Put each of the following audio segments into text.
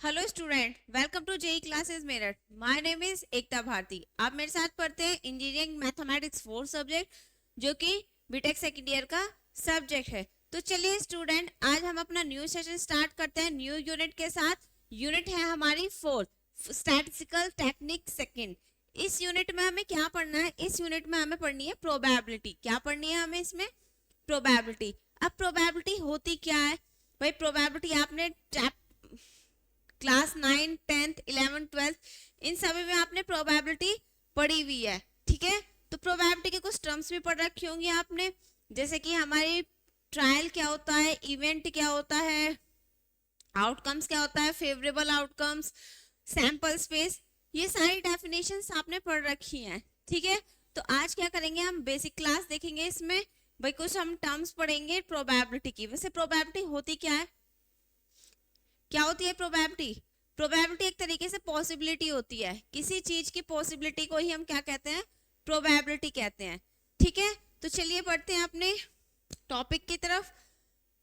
Hello student, welcome to JEE classes Meerut. My name is Ekta Bharti. आप मेरे साथ पढ़ते हैं इंजीनियरिंग मैथमेटिक्स 4 सब्जेक्ट, जो कि बीटेक सेकेंड ईयर का सब्जेक्ट है। तो चलिए स्टूडेंट, आज हम अपना न्यू सेशन स्टार्ट करते हैं न्यू यूनिट के साथ। यूनिट है हमारी फोर्थ, स्टैटिस्टिकल टेक्निक सेकेंड। इस यूनिट में हमें क्या पढ़ना है? इस यूनिट में हमें पढ़नी है प्रोबेबिलिटी। क्या पढ़नी है हमें इसमें? प्रोबेबिलिटी। अब प्रोबेबिलिटी होती क्या है भाई? प्रोबेबिलिटी आपने क्लास 9, 10th, 11th, 12th इन सभी में आपने प्रोबेबिलिटी पढ़ी हुई है। ठीक है, तो प्रोबेबिलिटी के कुछ टर्म्स भी पढ़ रखी होंगी आपने, जैसे कि हमारी ट्रायल क्या होता है, इवेंट क्या होता है, आउटकम्स क्या होता है, फेवरेबल आउटकम्स, सैंपल स्पेस, ये सारी डेफिनेशंस आपने पढ़ रखी हैं। ठीक है, तो आज क्या करेंगे, हम बेसिक क्लास देखेंगे। इसमें भाई कुछ हम टर्म्स पढ़ेंगे प्रोबेबिलिटी की। वैसे प्रोबेबिलिटी होती क्या है? क्या होती है प्रोबेबिलिटी? प्रोबेबिलिटी एक तरीके से पॉसिबिलिटी होती है। किसी चीज की पॉसिबिलिटी को ही हम क्या कहते हैं? प्रोबेबिलिटी कहते हैं। ठीक है, तो चलिए बढ़ते हैं अपने टॉपिक की तरफ।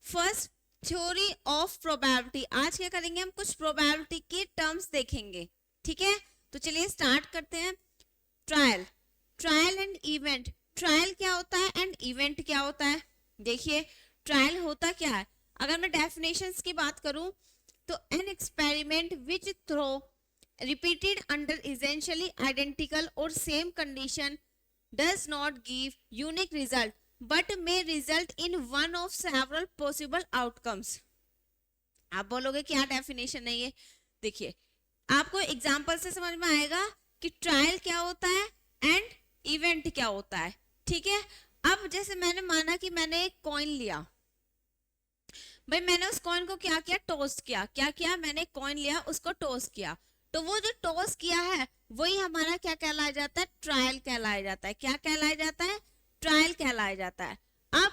First, theory of probability. आज क्या करेंगे, हम कुछ प्रोबेबिलिटी के टर्म्स देखेंगे। ठीक है, तो चलिए स्टार्ट करते हैं। Trial, trial and event. Trial क्या होता है एंड इवेंट क्या होता है? देखिए, ट्रायल होता क्या है, अगर मैं डेफिनेशंस की बात करूं तो an experiment which through repeated under essentially identical or same condition does not give unique result but may result in one of several possible outcomes। आप बोलोगे क्या डेफिनेशन है ये? देखिए, आपको एग्जांपल से समझ में आएगा कि ट्रायल क्या होता है एंड इवेंट क्या होता है। ठीक है, अब जैसे मैंने माना कि मैंने एक कॉइन लिया भाई, मैंने उस कॉइन को क्या किया? टॉस किया। क्या किया? मैंने कॉइन लिया, उसको टॉस किया। तो वो जो टॉस किया है वही हमारा क्या कहलाया जाता है? ट्रायल कहलाया जाता है। क्या कहलाया जाता है? ट्रायल कहलाया जाता है। अब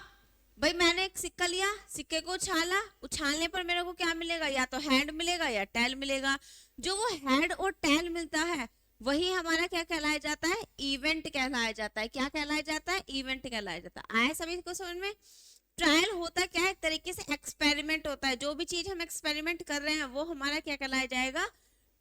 भाई मैंने एक सिक्का लिया, सिक्के को उछाला, उछालने पर मेरे को क्या मिलेगा? या तो हेड मिलेगा या टेल मिलेगा। जो वो हेड और टेल मिलता है वही हमारा क्या कहलाया जाता है? इवेंट कहलाया जाता है। क्या कहलाया जाता है? इवेंट कहलाया जाता है। आया सभी को समझ में? ट्रायल होता क्या है? एक तरीके से एक्सपेरिमेंट होता है। जो भी चीज हम एक्सपेरिमेंट कर रहे हैं वो हमारा क्या कहलाया जाएगा?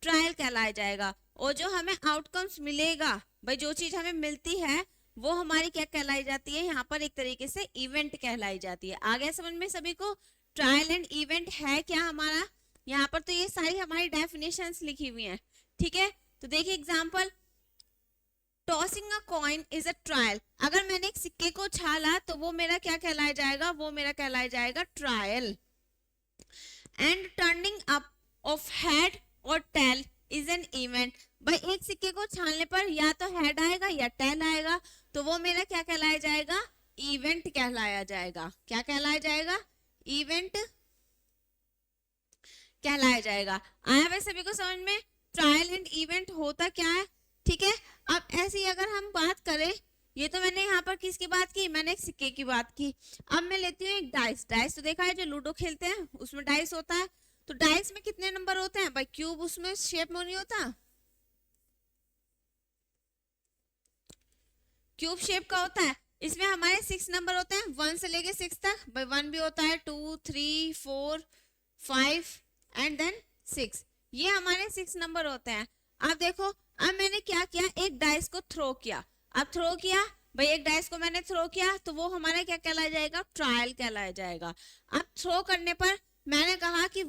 ट्रायल कहलाया जाएगा। और जो हमें आउटकम्स मिलेगा भाई, जो चीज हमें मिलती है वो हमारी क्या कहलाई जाती है? यहाँ पर एक तरीके से इवेंट कहलाई जाती है। आ गया समझ में सभी को? ट्रायल एंड इवेंट है क्या हमारा? यहाँ पर तो ये सारी हमारी डेफिनेशंस लिखी हुई हैं। ठीक है, तो देखिए example, tossing a coin is a trial. अगर मैंने एक सिक्के को छाला तो वो मेरा क्या कहलाया जाएगा? वो मेरा कहलाया जाएगा trial. And turning up of head और टेल इज एन इवेंट। भाई एक सिक्के को छालने पर या तो हेड आएगा या टेल आएगा, तो वो मेरा क्या कहलाया जाएगा? इवेंट कहलाया जाएगा। क्या कहलाया जाएगा? इवेंट कहलाया जाएगा। आया वैसे सभी को समझ में? ट्रायल एंड इवेंट होता क्या है? ठीक है, अब ऐसी अगर हम बात करें, ये तो मैंने यहाँ पर किसकी बात की? मैंने एक सिक्के की बात की। अब मैं लेती हूँ एक डाइस। डाइस तो देखा है, जो लूडो खेलते हैं उसमें डाइस होता है। तो डाइस में कितने नंबर होते हैं भाई? क्यूब उसमें शेप में नहीं होता, क्यूब शेप का होता है। इसमें हमारे 6 नंबर होते हैं, 1 से लेके 6 तक। भाई 1 भी होता है, 2, 3, 4, 5 एंड देन 6। ये हमारे 6 नंबर होते हैं। अब देखो, अब मैंने क्या किया? एक डाइस को थ्रो किया। अब थ्रो किया भाई, एक डाइस को मैंने थ्रो किया तो वो हमारा क्या कहलाया जाएगा? ट्रायल कहलाया जाएगा। अब थ्रो करने पर मैंने कहा कि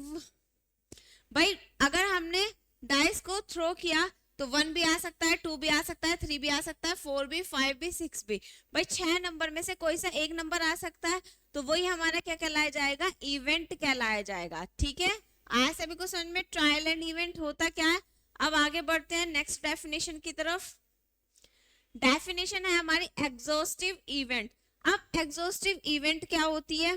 भाई अगर हमने डाइस को थ्रो किया तो 1 भी आ सकता है, 2 भी आ सकता है, 3 भी आ सकता है, 4 भी, 5 भी, 6 भी। भाई 6 नंबर में से कोई सा एक नंबर आ सकता है, तो वही हमारा क्या कहलाया जाएगा? इवेंट कहलाया जाएगा। ठीक है, आया सभी को समझ में? ट्रायल एंड इवेंट होता क्या है। अब आगे बढ़ते हैं नेक्स्ट डेफिनेशन की तरफ। डेफिनेशन है हमारी एग्जॉस्टिव इवेंट। अब एग्जॉस्टिव इवेंट क्या होती है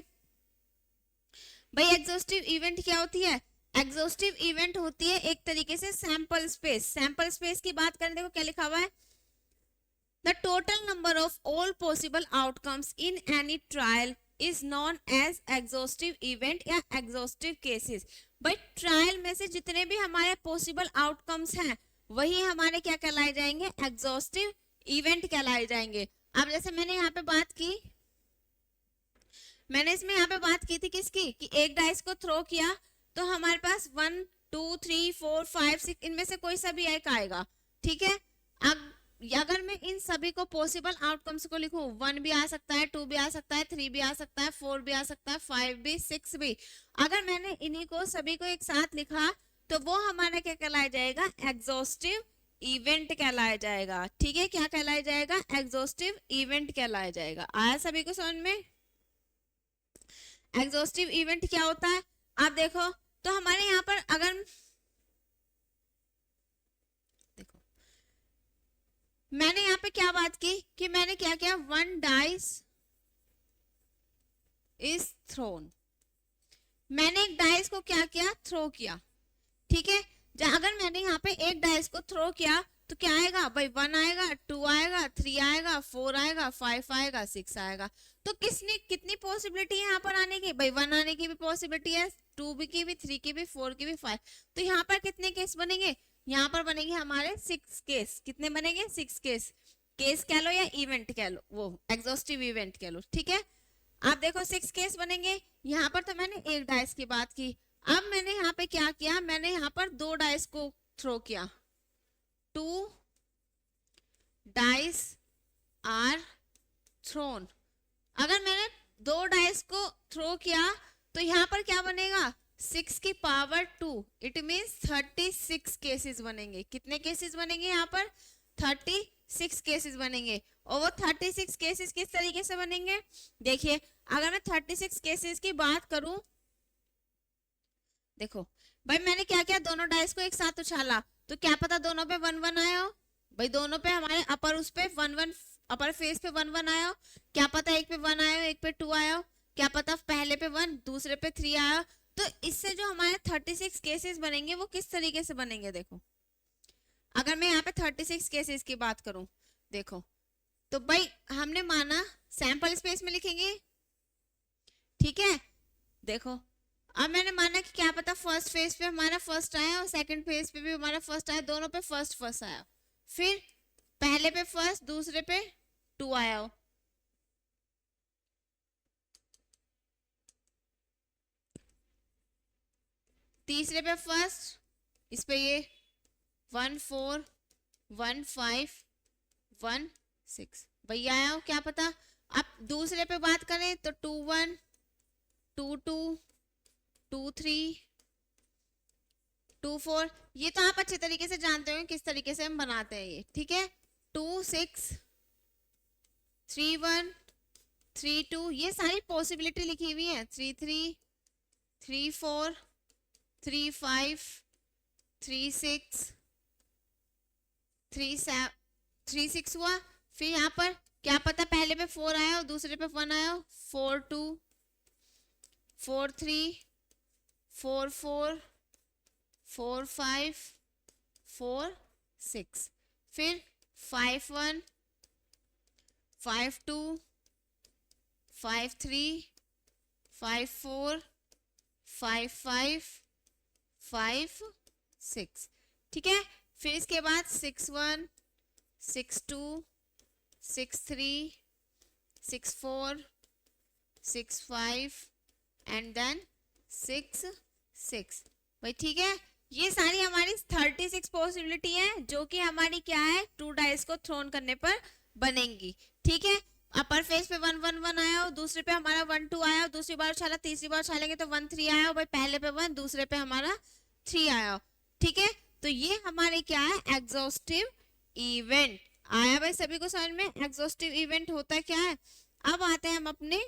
भाई? एग्जॉस्टिव इवेंट क्या होती है? एग्जॉस्टिव इवेंट होती है एक तरीके से सैंपल स्पेस। सैंपल स्पेस की बात करें, देखो क्या लिखा हुआ है? The total number of all possible outcomes in any trial is known as exhaustive event या एग्जॉस्टिव केसेस। भाई ट्रायल में से जितने भी हमारे पॉसिबल आउटकम्स हैं वही हमारे क्या कहलाए जाएंगे? एग्जॉस्टिव इवेंट कहलाए जाएंगे। अब जैसे मैंने यहाँ पे बात की, मैंने इसमें यहाँ पे बात की थी किसकी? कि एक डाइस को थ्रो किया तो हमारे पास 1 2 3 4 5 6 इनमें से कोई सा भी एक आएगा, ठीक है। अब अगर मैं इन सभी को पॉसिबल आउटकम्स को लिखूं, 1 भी आ सकता है, 2 भी आ सकता है, 3 भी आ सकता है, 4 भी आ सकता है, 5 भी, 6 भी। अगर मैंने इन्हीं को सभी को एक साथ लिखा तो वो हमारा क्या कहलाया जाएगा, एग्जॉस्टिव इवेंट कहलाया जाएगा, ठीक है। क्या कहलाया जाएगा, एग्जॉस्टिव इवेंट कहलाया जाएगा। आया सभी को समझ में? एग्जॉस्टिव इवेंट क्या होता है, आप देखो तो हमारे यहाँ पर अगर देखो मैंने यहाँ पे क्या बात की कि मैंने क्या किया, 1 डाइस इज थ्रोन, मैंने एक डाइस को क्या किया, थ्रो किया, ठीक है। अगर मैंने यहाँ पे एक डाइस को थ्रो किया तो क्या आएगा भाई, 1 आएगा, 2 आएगा, 3 आएगा, 4 आएगा, 5 आएगा, 6 आएगा। तो कितनी पॉसिबिलिटी है यहाँ पर आने की भाई, 1 आने की भी पॉसिबिलिटी है, 2 की भी, 3 की भी, 4 की भी, 5। तो यहाँ पर कितने केस बनेंगे, यहाँ पर बनेंगे हमारे 6 केस। कितने बनेंगे, 6 केस। केस कह लो या इवेंट कह लो, वो एग्जॉस्टिव इवेंट कह लो, ठीक है। आप देखो 6 केस बनेंगे। यहाँ पर तो मैंने एक डाइस की बात की, अब मैंने यहाँ पे क्या किया, मैंने यहाँ पर 2 डाइस को थ्रो किया, 2 डाइस आर थ्रोन। अगर मैंने 2 डाइस को थ्रो किया तो यहाँ पर क्या बनेगा, 6 की पावर 2, इट मीन्स 36 केसेस बनेंगे। कितने केसेस बनेंगे यहाँ पर, 36 केसेस बनेंगे। और वो 36 केसेस किस तरीके से बनेंगे, देखिए अगर मैं 36 केसेस की बात करूं, देखो भाई मैंने क्या किया, दोनों डाइस को एक साथ उछाला तो क्या पता दोनों पे 1 1 आया हो भाई, दोनों पे हमारे अपर उस पे 1 1, अपर फेस पे 1 1 आया हो, क्या पता एक पे 1 आया हो, एक पे 2 आया हो, क्या पता पहले पे 1 दूसरे पे 3 आया हो। तो इससे जो हमारे 36 केसेस बनेंगे वो किस तरीके से बनेंगे, देखो अगर मैं यहाँ पे 36 केसेस की बात करूं, देखो तो भाई हमने माना सैंपल स्पेस में लिखेंगे, ठीक है। देखो अब मैंने माना कि क्या पता फर्स्ट फेज पे हमारा फर्स्ट आया और सेकंड फेज पे भी हमारा फर्स्ट आया, दोनों पे फर्स्ट आया, फिर पहले पे फर्स्ट दूसरे पे 2 आया हो, तीसरे पे फर्स्ट, इस पे ये 1 4 1 5 1 6 भैया आया हो, क्या पता। अब दूसरे पे बात करें तो 2 1 2 2 2 3 2 4, ये तो आप अच्छे तरीके से जानते हो किस तरीके से हम बनाते हैं ये, ठीक है। 2 6 3 1 3 2, ये सारी पॉसिबिलिटी लिखी हुई है। 3 3 3 4 3 5 3 6 3 6 हुआ। फिर यहाँ पर क्या पता पहले पे 4 आया और दूसरे पे 1 आया, 4 2 4 3 4 4 4 5 4 6, फिर 5 1 5 2 5 3 5 4 5 5 5 6, ठीक है। फिर इसके बाद 6 1 6 2 6 3 6 4 6 5 एंड देन 6 6 भाई, ठीक है। ये सारी हमारी 36 पॉसिबिलिटी है जो कि हमारी क्या है, 2 डाइस को थ्रोन करने पर बनेंगी, ठीक है। अपर फेस पे 1 1 1 आया और दूसरे पे हमारा 1 2 आया, दूसरी बार उछाला, तीसरी बार उछालेंगे तो 1 3 आया भाई, पहले पे 1 दूसरे पे हमारा 3 आया, ठीक है। तो ये हमारे क्या है, एग्जॉस्टिव इवेंट आया भाई, सभी को समझ में एग्जॉस्टिव इवेंट होता क्या है। अब आते हैं हम अपने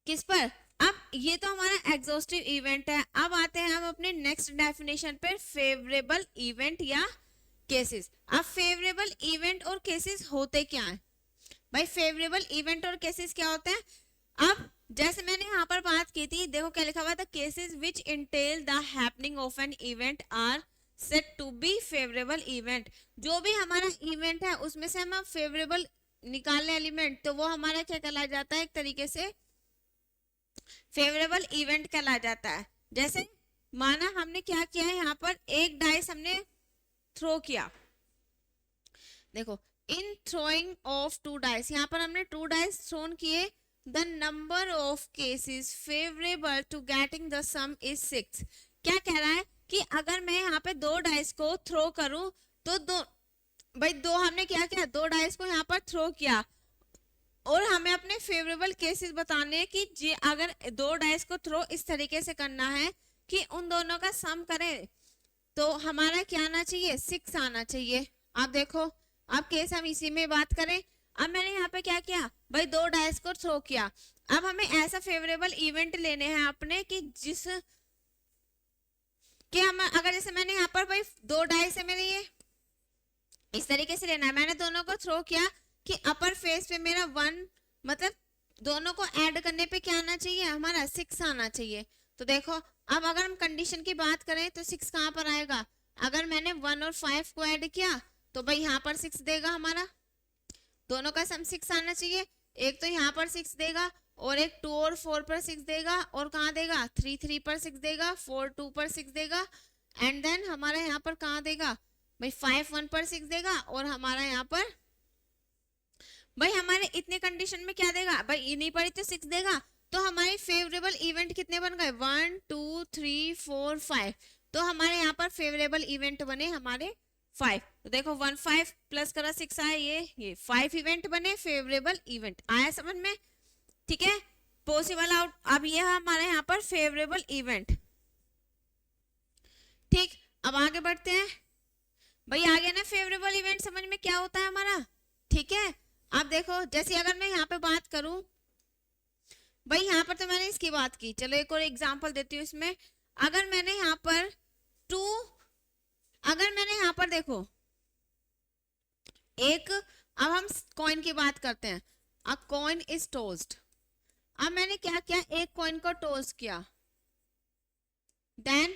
किस पर, अब ये तो हमारा एग्जॉस्टिव इवेंट है। अब आते हैं हम अपने नेक्स्ट डेफिनेशन पर, फेवरेबल इवेंट या केसेस। अब फेवरेबल इवेंट और केसेस होते क्या हैं भाई, फेवरेबल इवेंट और केसेस क्या होते हैं। अब जैसे मैंने यहाँ पर बात की थी, देखो क्या लिखा हुआ था, cases which entail the happening of an event are said to be favourable event. जो भी हमारा इवेंट है उसमें से हम फेवरेबल निकाल लें एलिमेंट, तो वो हमारा क्या कहलाया जाता है, एक तरीके से फेवरेबल इवेंट कहलाया जाता है। जैसे माना हमने क्या किया है, यहाँ पर एक डाइस हमने थ्रो किया, देखो इन थ्रोइंग ऑफ 2 डाइस, यहाँ पर हमने 2 डाइस थ्रोन किए, the number of cases favourable to getting the sum is 6। क्या कह रहा है कि अगर मैं यहाँ पे दो डाइस को थ्रो करूं तो दो हमने क्या किया, दो डाइस को यहाँ पर थ्रो किया और हमें अपने फेवरेबल केसेस बताने हैं कि जी अगर दो डाइस को थ्रो इस तरीके से करना है कि उन दोनों का सम करें तो हमारा क्या आना चाहिए, 6 आना चाहिए। आप देखो अब केस हम इसी में बात करें। अब मैंने यहाँ पे क्या किया भाई, दो डाइस को थ्रो किया। अब हमें ऐसा फेवरेबल इवेंट लेने हैं अपने कि जिस कि हम अगर जैसे मैंने यहाँ पर भाई दो डाइस है मेरे, ये इस तरीके से लेना है, मैंने दोनों को थ्रो किया कि अपर फेस पे मेरा 1 मतलब दोनों को ऐड करने पे क्या आना चाहिए, हमारा 6 आना चाहिए। तो देखो अब अगर हम कंडीशन की बात करें तो 6 कहाँ पर आएगा, अगर मैंने 1 और 5 को ऐड किया तो भाई यहाँ पर 6 देगा, हमारा दोनों का सम 6 आना चाहिए। एक तो यहाँ पर 6 देगा और एक 2 और 4 पर 6 देगा, और कहाँ देगा 3 3 पर 6 देगा, 4 2 पर 6 देगा, एंड देन हमारा यहाँ पर कहाँ देगा भाई 5 1 पर 6 देगा, और हमारा यहाँ पर भाई हमारे इतने कंडीशन में क्या देगा भाई, इन्हीं पर ही तो 6 देगा। तो हमारे फेवरेबल इवेंट कितने बन गए, 1 2 3 4 5। तो हमारे यहाँ पर फेवरेबल इवेंट बने हमारे 5। तो देखो 1 5 प्लस करा 6 आया, ये 5 इवेंट बने फेवरेबल इवेंट, आया समझ में, ठीक है। पॉसिबल आउट, अब ये हमारे यहाँ पर फेवरेबल इवेंट, ठीक। अब आगे बढ़ते हैं भाई, आ गया ना फेवरेबल इवेंट समझ में क्या होता है हमारा, ठीक है। अब देखो जैसे अगर मैं यहाँ पे बात करूं भाई, यहाँ पर तो मैंने इसकी बात की, चलो एक और एग्जांपल देती हूँ इसमें। अगर मैंने यहाँ पर अगर मैंने यहाँ पर देखो एक, अब हम कॉइन की बात करते हैं। अ कॉइन इज टोस्ड, अब मैंने क्या किया, एक कॉइन को टोस्ट किया, देन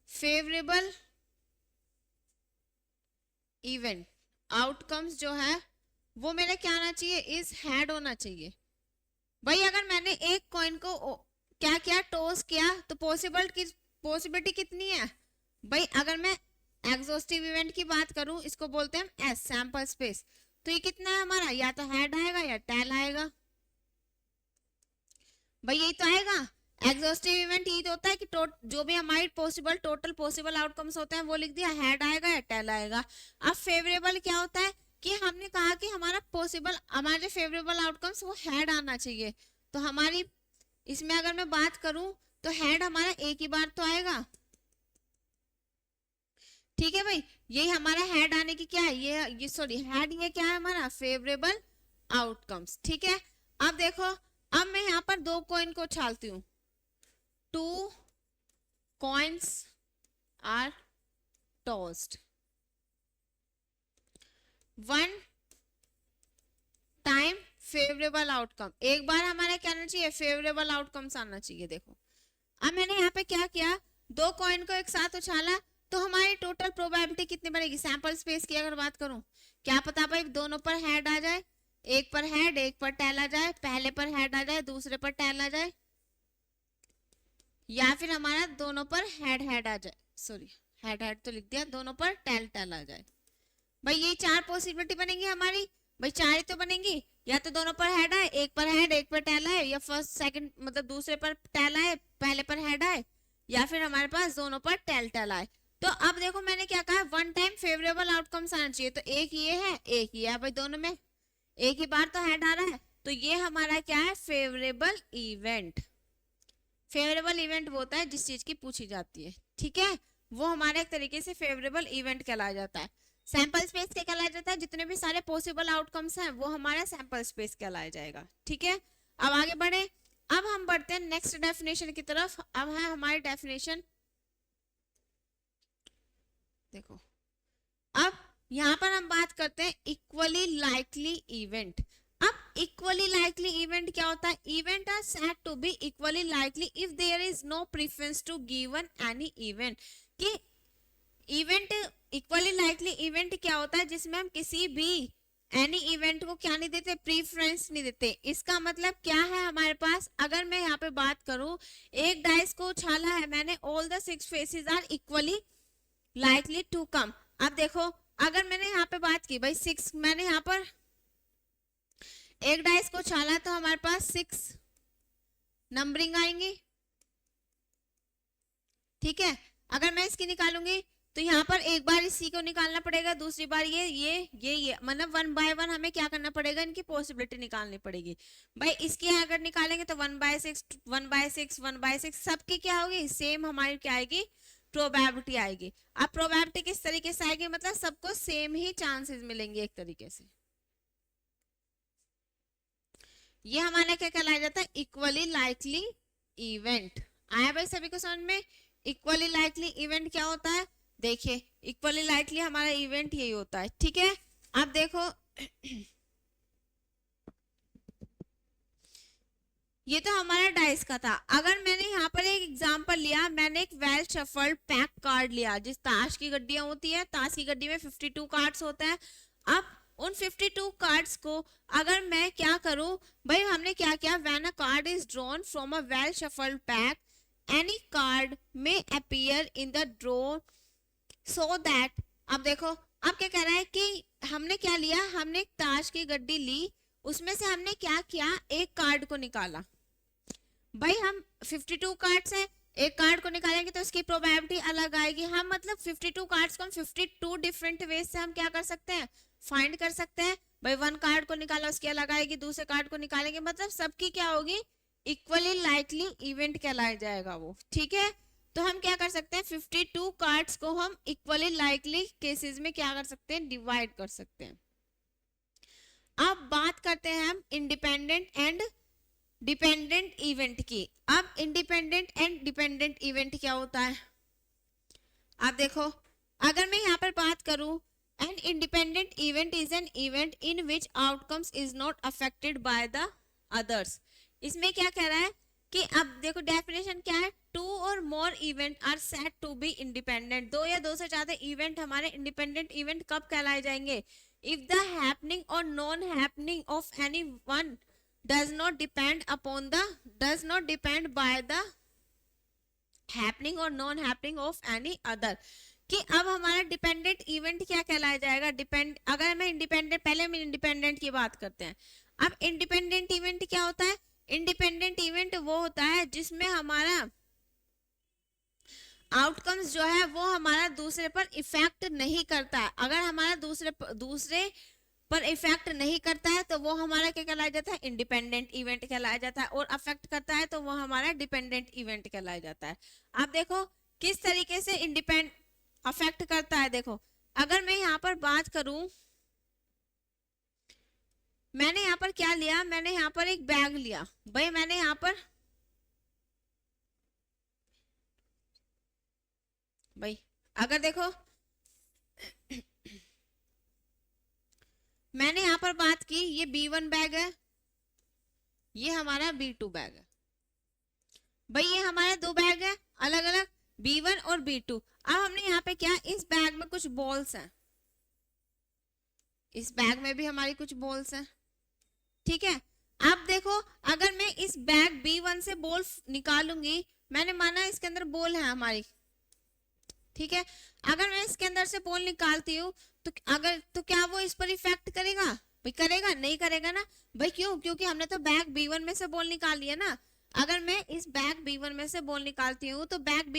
फेवरेबल इवेंट आउटकम्स जो है वो मेरा क्या आना चाहिए, इज हेड होना चाहिए। भाई अगर मैंने एक कॉइन को क्या किया, टॉस किया, तो पॉसिबिलिटी कितनी है भाई, अगर मैं एग्जॉस्टिव इवेंट की बात करूं, इसको बोलते हैं एस सैंपल स्पेस, तो ये कितना है हमारा, या तो हेड आएगा या टेल आएगा, भाई यही तो आएगा। एग्जॉस्टिव इवेंट ये तो होता है कि जो भी हमारी टोटल पॉसिबल आउटकम्स होते हैं वो लिख दिया, हेड आएगा या टेल आएगा। अब फेवरेबल क्या होता है कि हमने कहा कि हमारे फेवरेबल आउटकम्स वो हेड आना चाहिए। तो हमारी इसमें अगर मैं बात करूं तो हेड हमारा एक ही बार तो आएगा, ठीक है भाई, यही हमारा हेड आने की क्या है, ये सॉरी हेड, ये क्या है हमारा फेवरेबल आउटकम्स, ठीक है। अब देखो अब मैं यहाँ पर दो कॉइन को उछालती हूँ, 2 coins are tossed, 1 time favourable outcome, एक बार हमारा क्या आना चाहिए, फेवरेबल आउटकम्स आना चाहिए। देखो अब मैंने यहाँ पे क्या किया, दो कॉइन को एक साथ उछाला, तो हमारी टोटल प्रोबेबिलिटी कितनी बनेगी, सैंपल स्पेस की अगर बात करूं, क्या पता भाई दोनों पर हेड आ जाए, एक पर हेड एक पर टेल आ जाए, पहले पर हेड आ जाए दूसरे पर टेल आ जाए, या फिर हमारा दोनों पर हेड हेड आ जाए, सॉरी हेड हेड तो लिख दिया, दोनों पर टेल टेल आ जाए। भाई ये 4 पॉसिबिलिटी बनेंगी हमारी, भाई 4 ही तो बनेंगी, या तो दोनों पर हेड आए, एक पर हेड एक पर टेल आए, या फर्स्ट सेकंड मतलब दूसरे पर टेल आए पहले पर हेड आए, या फिर हमारे पास दोनों पर टेल टेल आए। तो अब देखो मैंने क्या कहा, 1 टाइम फेवरेबल आउटकम्स आना चाहिए, तो एक ये है एक ये है, भाई दोनों में एक ही बार तो हेड आ रहा है, तो ये हमारा क्या है, फेवरेबल इवेंट। फेवरेबल इवेंट वो होता है जिस चीज की पूछी जाती है, ठीक है, वो हमारे एक तरीके से फेवरेबल इवेंट कहलाया जाता है। सैंपल स्पेस क्या कहलाया जाता है, जितने भी सारे पॉसिबल आउटकम्स हैं वो हमारा सैंपल स्पेस कहलाया जाएगा, ठीक है। अब आगे बढ़े, अब हम बढ़ते हैं नेक्स्ट डेफिनेशन की तरफ। अब है हमारी डेफिनेशन, देखो अब यहां पर हम बात करते हैं इक्वली लाइकली इवेंट। अब इक्वली लाइकली इवेंट क्या होता है, event are said to be equally likely if there is no preference to given any event. कि इवेंट इक्वली लाइकली इवेंट क्या होता है, जिसमें हम किसी भी एनी इवेंट को क्या नहीं देते, प्रीफरेंस नहीं देते। इसका मतलब क्या है हमारे पास, अगर मैं यहाँ पे बात करूं, एक डाइस को उछाला है मैंने, all the 6 faces are equally likely to come. अब देखो अगर मैंने यहाँ पे बात की भाई 6, मैंने यहाँ पर एक डाइस को उछाला तो हमारे पास 6 नंबरिंग आएंगी, ठीक है। अगर मैं इसकी निकालूंगी तो यहाँ पर एक बार इसी को निकालना पड़ेगा, दूसरी बार ये मतलब 1 बाय 1 हमें क्या करना पड़ेगा, इनकी पॉसिबिलिटी निकालनी पड़ेगी। भाई इसकी अगर निकालेंगे तो 1/6 1/6 1/6 सबकी क्या होगी, सेम हमारी क्या आएगी, प्रोबेबिलिटी आएगी। अब प्रोबेबिलिटी किस तरीके से आएगी, मतलब सबको सेम ही चांसेस मिलेंगे एक तरीके से। ये हमारा क्या कहलाया जाता है, इक्वली लाइकली इवेंट। आया भाई सभी को समझ में। इक्वली लाइकली इवेंट क्या होता है, देखिए इक्वली लाइकली हमारा इवेंट यही होता है, ठीक है। अब देखो ये तो हमारा डाइस का था। अगर मैंने यहाँ पर एक एग्जांपल लिया, मैंने एक वेल शफल्ड पैक कार्ड लिया, जिस ताश की गड्डियां होती है, ताश की गड्डी में 52 कार्ड्स होते हैं। अब उन 52 कार्ड्स को अगर मैं क्या करूं, भाई हमने क्या किया, when a card is drawn from a well shuffled pack any card may appear in the draw so that. अब देखो अब क्या कह रहा है कि हमने क्या लिया, हमने एक ताश की गड्डी ली, उसमें से हमने क्या किया, एक कार्ड को निकाला। भाई हम 52 कार्ड्स हैं, एक कार्ड को निकालेंगे तो इसकी प्रोबेबिलिटी अलग आएगी। हम मतलब 52 कार्ड्स को हम 52 डिफरेंट वेज से हम क्या कर सकते हैं, फाइंड कर सकते हैं। भाई 1 कार्ड को निकाला उसकी अलग आएगी, दूसरे कार्ड को निकालेंगे, मतलब सबकी क्या होगी, इक्वली लाइकली इवेंट कहलाया जाएगा वो, ठीक है। तो हम क्या कर सकते हैं, 52 कार्ड्स को हम इक्वली लाइकली केसेस में क्या कर सकते हैं, डिवाइड कर सकते हैं। अब बात करते हैं हम इंडिपेंडेंट एंड डिपेंडेंट इवेंट की। अब इंडिपेंडेंट एंड डिपेंडेंट इवेंट क्या होता है, आप देखो अगर मैं यहाँ पर बात करूं, an independent event is an event in which outcomes is not affected by the others. इसमें क्या कह रहा है कि अब देखो डेफिनेशन क्या है, 2 और more event are said to be independent. 2 या 2 से ज्यादा इवेंट हमारे इंडिपेंडेंट इवेंट कब कहलाए जाएंगे, इफ द हैपनिंग और non happening of any one does not depend by the happening or non happening of any other। कि अब हमारा डिपेंडेंट इवेंट क्या कहलाया जाएगा, अगर मैं इंडिपेंडेंट, पहले हम इंडिपेंडेंट की बात करते हैं। अब इंडिपेंडेंट इवेंट क्या होता है, इंडिपेंडेंट इवेंट वो होता है जिसमें हमारा आउटकम्स जो है वो हमारा दूसरे पर इफेक्ट नहीं करता है। अगर हमारा दूसरे पर इफेक्ट नहीं करता है तो वो हमारा क्या कहलाया जाता है, इंडिपेंडेंट इवेंट कहलाया जाता है, और अफेक्ट करता है तो वो हमारा डिपेंडेंट इवेंट कहलाया जाता है। आप देखो किस तरीके से इंडिपेंडेंट अफेक्ट करता है। देखो अगर मैं यहाँ पर बात करूं, मैंने यहाँ पर क्या लिया, मैंने यहाँ पर एक बैग लिया। भाई मैंने यहाँ पर भाई अगर देखो मैंने यहाँ पर बात की, ये B1 बैग है, ये हमारा B2 बैग है। भाई ये हमारे 2 बैग है अलग अलग, B1 और B2। अब हमने यहाँ पे क्या, इस बैग में कुछ बॉल्स हैं, इस बैग में भी हमारी कुछ बॉल्स हैं, ठीक है। अब देखो अगर मैं इस बैग B1 से बॉल निकालूंगी, मैंने माना इसके अंदर बॉल है हमारी, ठीक है। अगर मैं इसके अंदर से बॉल निकालती हूँ तो क्या वो इस पर इफेक्ट करेगा, भाई करेगा, नहीं करेगा ना। भाई क्यों, क्योंकि हमने तो बैग B1 में से बॉल निकाल लिया ना। अगर मैं इस बैग B1 में से बॉल निकालती हूँ तो बैग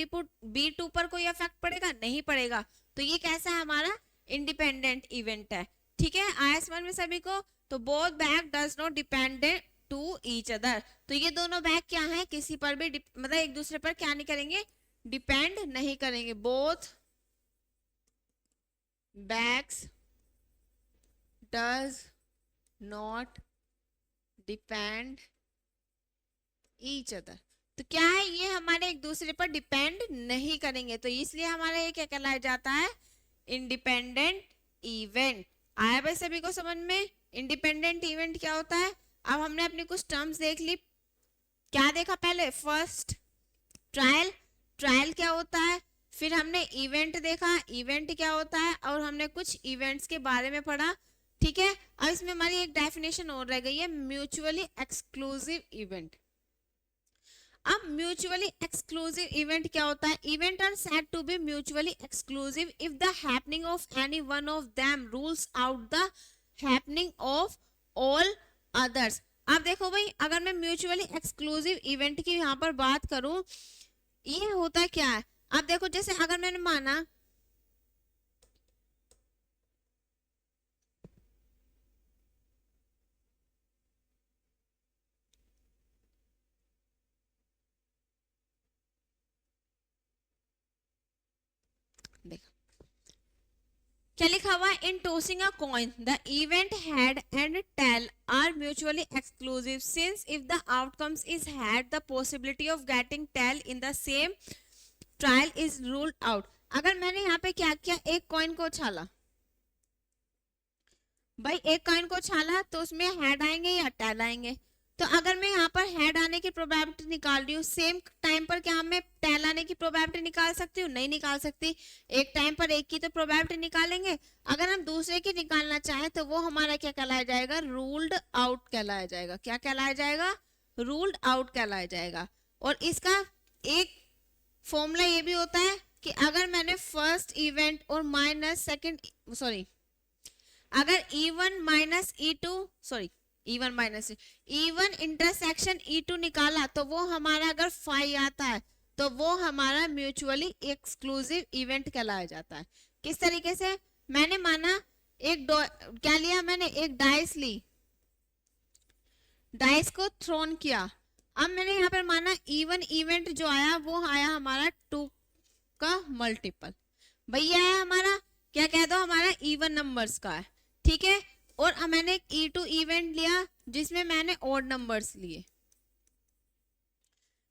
B2 पर कोई इफेक्ट पड़ेगा, नहीं पड़ेगा। तो ये कैसा है, हमारा इंडिपेंडेंट इवेंट है, ठीक है। आया समझ में सभी को। तो both bag does not depend to each other. तो ये दोनों बैग क्या है, किसी पर भी मतलब एक दूसरे पर क्या नहीं करेंगे, डिपेंड नहीं करेंगे। Both bags does not depend each other. तो क्या है, ये हमारे एक दूसरे पर डिपेंड नहीं करेंगे, तो इसलिए हमारा ये क्या कहलाया जाता है, इंडिपेंडेंट इवेंट। आया भाई सभी को समझ में, इंडिपेंडेंट इवेंट क्या होता है। अब हमने अपनी कुछ टर्म्स देख ली। क्या देखा पहले, फर्स्ट ट्रायल, ट्रायल क्या होता है, फिर हमने इवेंट देखा, इवेंट क्या होता है, और हमने कुछ इवेंट्स के बारे में पढ़ा, ठीक है। अब इसमें हमारी एक डेफिनेशन और रह गई है, म्यूचुअली एक्सक्लूसिव इवेंट। अब म्यूचुअली एक्सक्लूसिव इवेंट क्या होता है, event are said to be mutually exclusive if the happening of any one of them rules out the happening of all others. अब देखो भाई अगर मैं म्यूचुअली एक्सक्लूसिव इवेंट की यहाँ पर बात करूं, ये होता क्या है, अब देखो जैसे अगर मैंने माना देखो क्या लिखा हुआ है, in tossing a coin the event head and tail are mutually exclusive since if the outcomes is head the possibility of getting tail in the same trial is ruled out. अगर मैंने यहाँ पे क्या किया, एक कॉइन को उछाला, भाई एक कॉइन को उछाला तो उसमें हेड आएंगे या टेल आएंगे। तो अगर मैं यहाँ पर हेड आने की प्रोबेबिलिटी निकाल रही हूँ, सेम टाइम पर क्या मैं टेल आने की प्रोबेबिलिटी निकाल सकती हूँ? नहीं निकाल सकती। एक टाइम पर एक की तो प्रोबेबिलिटी निकालेंगे, अगर हम दूसरे की निकालना चाहें तो वो हमारा क्या कहलाया जाएगा? रूल्ड आउट कहलाया जाएगा। क्या कहलाया जाएगा? रूल्ड आउट कहलाया जाएगा। और इसका एक फॉर्मूला ये भी होता है कि अगर मैंने फर्स्ट इवेंट और माइनस सेकेंड, सॉरी, अगर E1 minus E2, sorry E1 minus E1 intersection E2 निकाला तो वो हमारा अगर फाई आता है तो वो हमारा म्यूचुअली एक्सक्लूसिव इवेंट कहलाया जाता है। किस तरीके से? मैंने माना एक क्या लिया मैंने, एक डाइस ली, डाइस को थ्रोन किया। अब मैंने यहाँ पर माना E1 इवेंट जो आया वो आया हमारा 2 का मल्टीपल, भैया है हमारा, क्या कह दो, हमारा E1 नंबर्स का है, ठीक है। और मैंने एक E2 इवेंट लिया जिसमें मैंने ऑड नंबर्स लिए।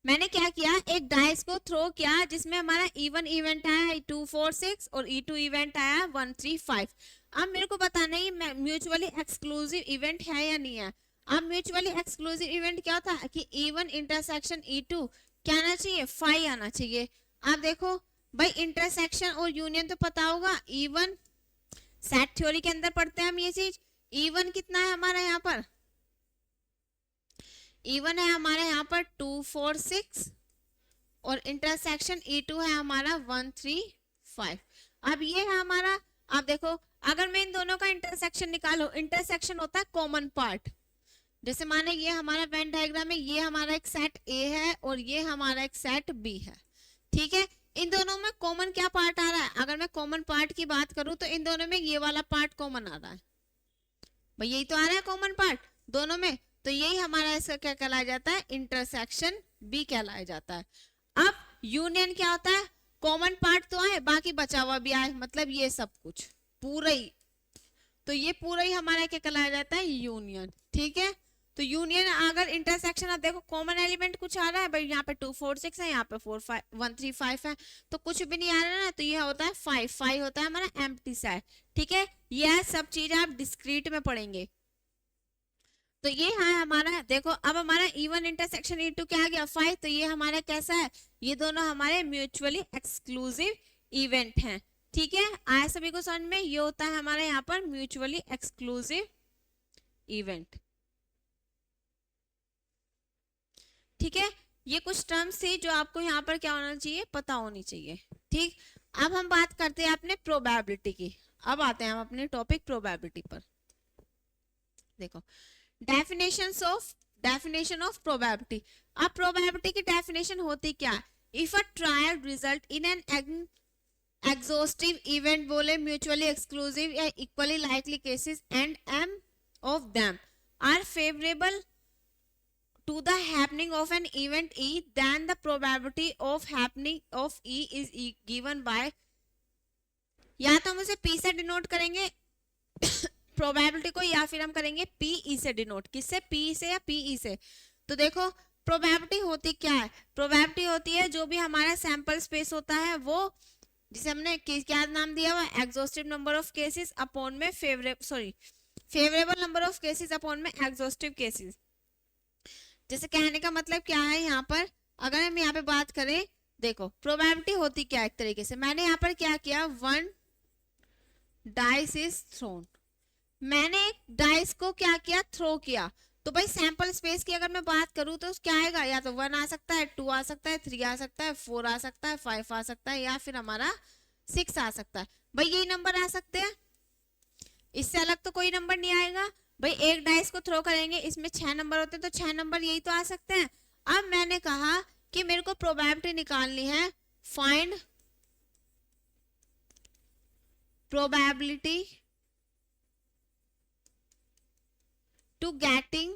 मैंने क्या किया, एक डाइस को थ्रो किया जिसमें हमारा E1 इवेंट आया 2 4 6 और E2 इवेंट आया 1 3 5। अब मेरे को बताना है म्यूचुअली एक्सक्लूसिव इवेंट है या नहीं है। अब म्यूचुअली एक्सक्लूसिव इवेंट क्या था कि E1 इंटरसेक्शन E2 क्या आना चाहिए? 5 आना चाहिए। आप देखो भाई इंटरसेक्शन और यूनियन तो पता होगा, E1 सेट थ्योरी के अंदर पढ़ते हैं हम ये चीज। E1 कितना है हमारा यहाँ पर? E1 है हमारे यहाँ पर 2 4 6 और इंटरसेक्शन E2 है हमारा 1 3 5। अब ये है हमारा, आप देखो अगर मैं इन दोनों का इंटरसेक्शन निकालूं, इंटरसेक्शन होता है कॉमन पार्ट। जैसे माने ये हमारा वेन डायग्राम है, ये हमारा एक सेट A है और ये हमारा एक सेट B है, ठीक है। इन दोनों में कॉमन क्या पार्ट आ रहा है? अगर मैं कॉमन पार्ट की बात करूं तो इन दोनों में ये वाला पार्ट कॉमन आ रहा है, भाई यही तो आ रहा है कॉमन पार्ट दोनों में, तो यही हमारा इसका क्या कहलाया जाता है? इंटरसेक्शन B कहलाया जाता है। अब यूनियन क्या होता है? कॉमन पार्ट तो आए, बाकी बचा हुआ भी आए, मतलब ये सब कुछ पूरा ही, तो ये पूरा ही हमारा क्या कहलाया जाता है? यूनियन, ठीक है। तो यूनियन अगर इंटरसेक्शन, आप देखो कॉमन एलिमेंट कुछ आ रहा है भाई, यहाँ पे 2 4 6 है, यहाँ पे 4 5 1 3 5 है, तो कुछ भी नहीं आ रहा ना, तो ये होता है 5 5 होता है हमारा एम्प्टी सेट, ठीक है। यह सब चीजें आप डिस्क्रीट में पढ़ेंगे। तो ये है हमारा, देखो अब हमारा E1 इंटरसेक्शन E2 क्या आ गया? 5। तो ये हमारा कैसा है? ये दोनों हमारे म्यूचुअली एक्सक्लूसिव इवेंट हैं, ठीक है। आया सभी को समझ में? ये होता है हमारे यहाँ पर म्यूचुअली एक्सक्लूसिव इवेंट, ठीक है। ये कुछ टर्म्स थी जो आपको यहाँ पर क्या होना चाहिए? पता होनी चाहिए, ठीक। अब हम बात करते हैं अपने प्रोबेबिलिटी की। अब आते हैं हम अपने टॉपिक प्रोबेबिलिटी पर। देखो डेफिनेशन ऑफ प्रोबेबिलिटी। अब प्रोबेबिलिटी की डेफिनेशन होती क्या? If a trial result in an exhaustive event, बोले म्यूचुअली एक्सक्लूसिव या equally likely cases and m of them are favorable to the happening of an event E, then the probability of happening of E is given by, या तो हम उसे P से denote करेंगे probability को, या फिर हम करेंगे PE से डिनोट। किससे? P से या PE से। तो देखो प्रोबेबिलिटी होती क्या है? प्रोबेबिलिटी होती है जो भी हमारा सैंपल स्पेस होता है वो, जिसे हमने क्या नाम दिया हुआ? Exhaustive number of cases upon में favourable number of cases upon में एग्जॉस्टिव केसेस। जैसे कहने का मतलब क्या है यहाँ पर, अगर हम यहाँ पे बात करें, देखो प्रोबेबिलिटी होती क्या एक तरीके से, मैंने यहाँ पर क्या किया, 1 डाइस इज थ्रोन, मैंने एक डाइस को क्या किया? थ्रो किया। तो भाई सैंपल स्पेस की अगर मैं बात करूं तो क्या आएगा? या तो 1 आ सकता है, 2 आ सकता है, 3 आ सकता है, 4 आ सकता है, 5 आ सकता है, या फिर हमारा 6 आ सकता है। भाई यही नंबर आ सकते हैं, इससे अलग तो कोई नंबर नहीं आएगा। भाई एक डाइस को थ्रो करेंगे, इसमें 6 नंबर होते हैं, तो 6 नंबर यही तो आ सकते हैं। अब मैंने कहा कि मेरे को प्रोबेबिलिटी निकालनी है, find probability to getting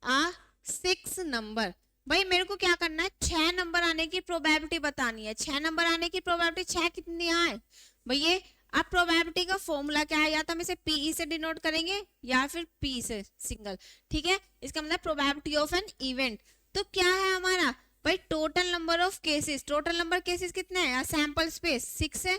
a 6 number. भाई मेरे को क्या करना है, 6 नंबर आने की प्रोबेबिलिटी बतानी है। 6 नंबर आने की प्रोबेबिलिटी 6 कितनी आए भैया। अब प्रोबेबिलिटी का फॉर्मूला क्या है, या तो हम इसे पीई से डिनोट करेंगे या फिर पी से सिंगल, ठीक है। इसका मतलब प्रोबेबिलिटी ऑफ एन इवेंट। तो क्या है हमारा भाई, total number of cases. Total number cases कितने हैं, सैंपल स्पेस 6 है,